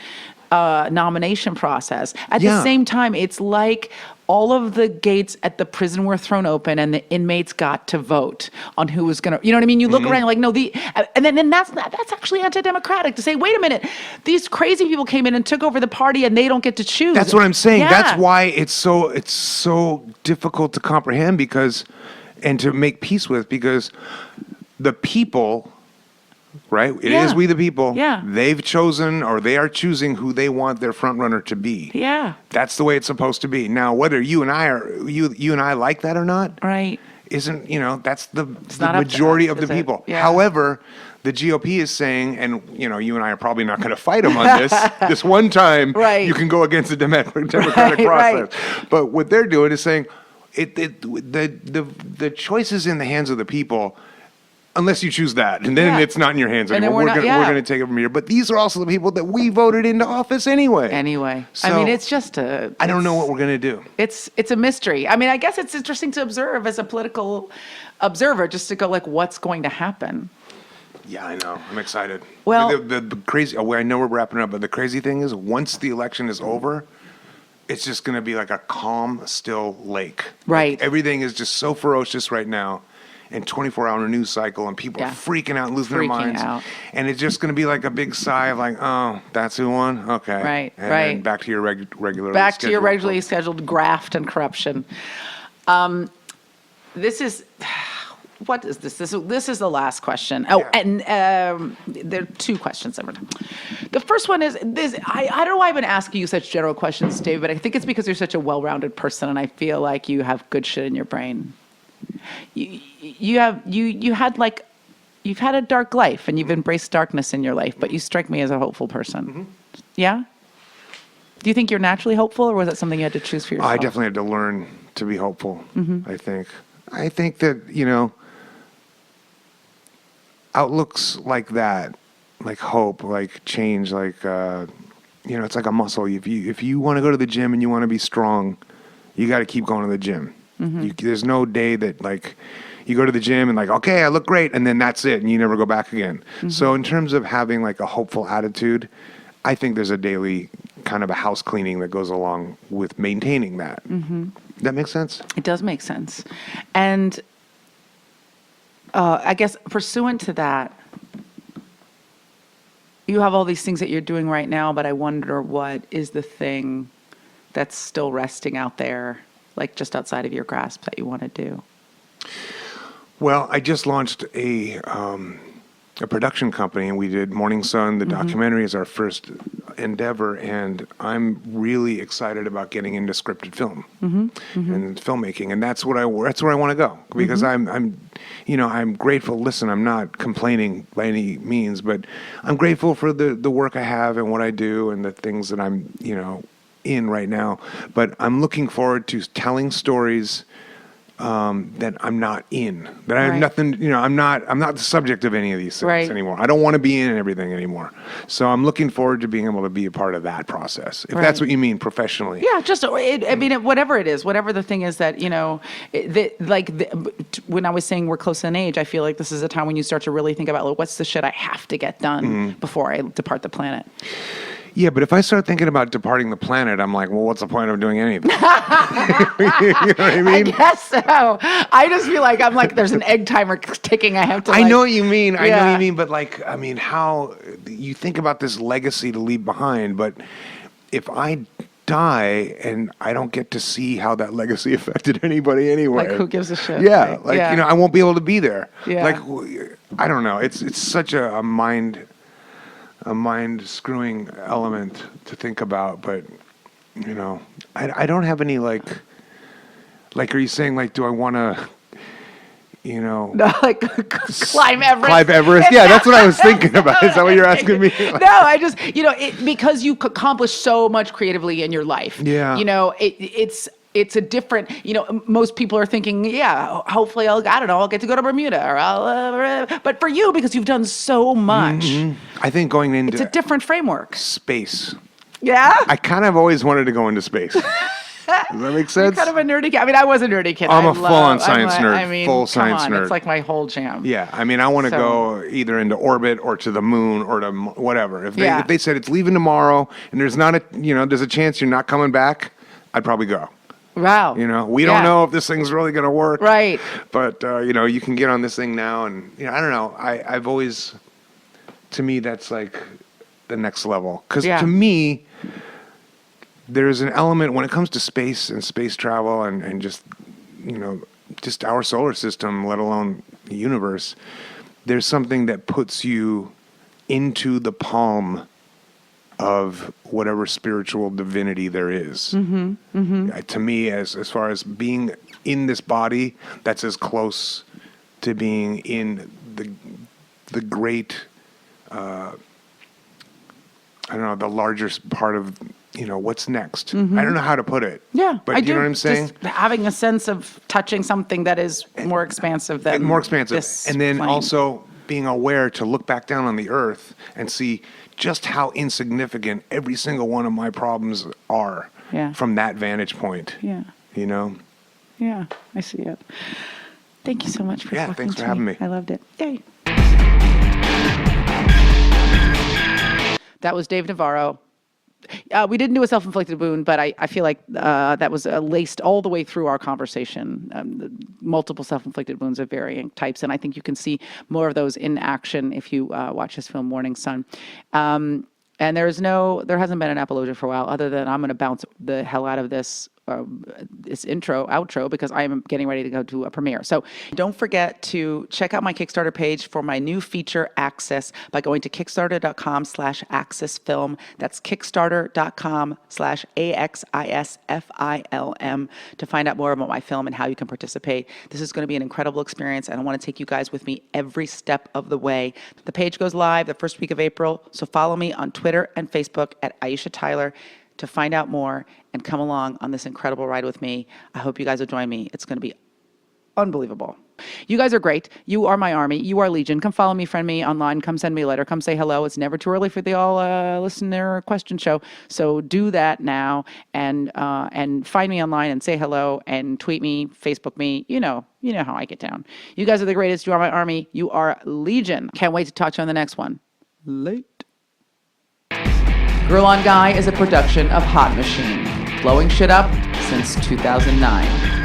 nomination process. At the same time, it's like all of the gates at the prison were thrown open and the inmates got to vote on who was going to, you know what I mean? You look around, you're like, no, and then that's actually anti-democratic to say, wait a minute, these crazy people came in and took over the party and they don't get to choose. That's what I'm saying. Yeah. That's why it's so difficult to comprehend and to make peace with, because the people, right? It is we the people. Yeah. They've chosen, or they are choosing who they want their front runner to be. Yeah. That's the way it's supposed to be. Now, whether you and I like that or not, right, isn't, that's the not majority up to of us, the is it? people. Yeah. However, the GOP is saying, and you and I are probably not going to fight them on this. This one time, right, you can go against the democratic process. Right. But what they're doing is saying, the choice is in the hands of the people. Unless you choose that, and then Yeah. it's not in your hands And then anymore. we're not- We're yeah. going to take it from here. But these are also the people that we voted into office anyway. Anyway, So, I mean, it's just a. I don't know it's- what we're going to do. It's a mystery. I mean, I guess it's interesting to observe as a political observer, just to go like, what's going to happen? Yeah, I know. I'm excited. Well- the crazy. I know we're wrapping up, but the crazy thing is, once the election is over, it's just going to be like a calm, still lake. Right. Like, everything is just so ferocious right now, and 24-hour news cycle, and people Yeah. are freaking out, and losing their Freaking minds, out. and it's just going to be like a big sigh of like, oh, that's who won. Okay. Right, And right. then back to your regular. Back to your regularly scheduled graft and corruption. This is. What is this? This is the last question. Oh, Yeah. and there are two questions every time. The first one is this. I don't know why I've been asking you such general questions, Dave, but I think it's because you're such a well-rounded person, and I feel like you have good shit in your brain. You've had a dark life, and you've embraced darkness in your life, but you strike me as a hopeful person. Mm-hmm. Yeah. Do you think you're naturally hopeful, or was that something you had to choose for yourself? I definitely had to learn to be hopeful. Mm-hmm. I think that, outlooks like that, like hope, like change, like, it's like a muscle. If you want to go to the gym and you want to be strong, you got to keep going to the gym. Mm-hmm. There's no day that like you go to the gym and like, okay, I look great, and then that's it, and you never go back again. Mm-hmm. So in terms of having like a hopeful attitude, I think there's a daily kind of a house cleaning that goes along with maintaining that. Mm-hmm. That makes sense? It does make sense. And I guess pursuant to that, you have all these things that you're doing right now, but I wonder what is the thing that's still resting out there, like just outside of your grasp that you want to do? Well, I just launched a production company, and we did Morning Sun. The documentary is our first endeavor, and I'm really excited about getting into scripted film and filmmaking, and that's where I want to go, because I'm grateful. Listen, I'm not complaining by any means, but I'm grateful for the work I have and what I do and the things that I'm in right now. But I'm looking forward to telling stories that I'm not in, that I have Right. nothing, I'm not the subject of any of these things Right. anymore. I don't want to be in everything anymore. So I'm looking forward to being able to be a part of that process, if that's Right. what you mean professionally. Yeah, whatever it is, whatever the thing is that, when I was saying we're close in age, I feel like this is a time when you start to really think about, like, what's the shit I have to get done before I depart the planet? Yeah, but if I start thinking about departing the planet, I'm like, well, what's the point of doing anything? You know what I I mean? guess so. I just feel like there's an egg timer ticking. I have to. I know what you mean. I know what Yeah. you mean. But how you think about this legacy to leave behind, but if I die and I don't get to see how that legacy affected anybody anyway. Like, who gives a shit? Yeah. Like, yeah. I won't be able to be there. Yeah. Like, I don't know. It's such a mind screwing element to think about, but I don't have any like are you saying, like, do I want to No, like climb Everest. Clive Everest? Yeah, that's what I was thinking about. Is that what you're asking me? No, I just, because you accomplish so much creatively in your life. Yeah. It's a different, most people are thinking, yeah, hopefully I'll get to go to Bermuda, or but for you, because you've done so much, I think going into it's a different framework. space. Yeah? I kind of always wanted to go into space. Does that make You're sense? kind of a nerdy kid. I mean, I was a nerdy kid. I'm I a full-on love- science I'm nerd, full come science on, nerd. It's like my whole jam. Yeah, I mean, I want to So- go either into orbit or to the moon or to whatever. If Yeah. they said it's leaving tomorrow and there's not there's a chance you're not coming back, I'd probably go. Wow. We don't know if this thing's really going to work. Right. But, you can get on this thing now. And, I don't know. I've always, to me, that's like the next level. Because Yeah. to me, there's an element when it comes to space and space travel and just, just our solar system, let alone the universe, there's something that puts you into the palm of whatever spiritual divinity there is. To me, as far as being in this body, that's as close to being in the great, the larger part of what's next? I don't know how to put it. Yeah, but I you do. know what I'm saying? Just having a sense of touching something that is more expansive than More expansive. this And then plane. also being aware to look back down on the earth and see just how insignificant every single one of my problems are Yeah. from that vantage point. Yeah, Yeah, I see it. Thank you so much for Yeah, talking thanks to for having me. I loved it. Yay. That was Dave Navarro. We didn't do a self-inflicted wound, but I feel like that was laced all the way through our conversation. Multiple self-inflicted wounds of varying types, and I think you can see more of those in action if you watch his film Morning Sun. And there hasn't been an apologia for a while, other than I'm going to bounce the hell out of this outro, because I am getting ready to go to a premiere. So don't forget to check out my Kickstarter page for my new feature, Access, by going to kickstarter.com/accessfilm. That's kickstarter.com/AXISFILM to find out more about my film and how you can participate. This is going to be an incredible experience, and I want to take you guys with me every step of the way. The page goes live the first week of April, so follow me on Twitter and Facebook at Aisha Tyler to find out more and come along on this incredible ride with me. I hope you guys will join me. It's going to be unbelievable. You guys are great. You are my army. You are Legion. Come follow me, friend me online. Come send me a letter. Come say hello. It's never too early for the all listener question show. So do that now and find me online and say hello and tweet me, Facebook me. You know how I get down. You guys are the greatest. You are my army. You are Legion. Can't wait to talk to you on the next one. Late. Girl on Guy is a production of Hot Machine, blowing shit up since 2009.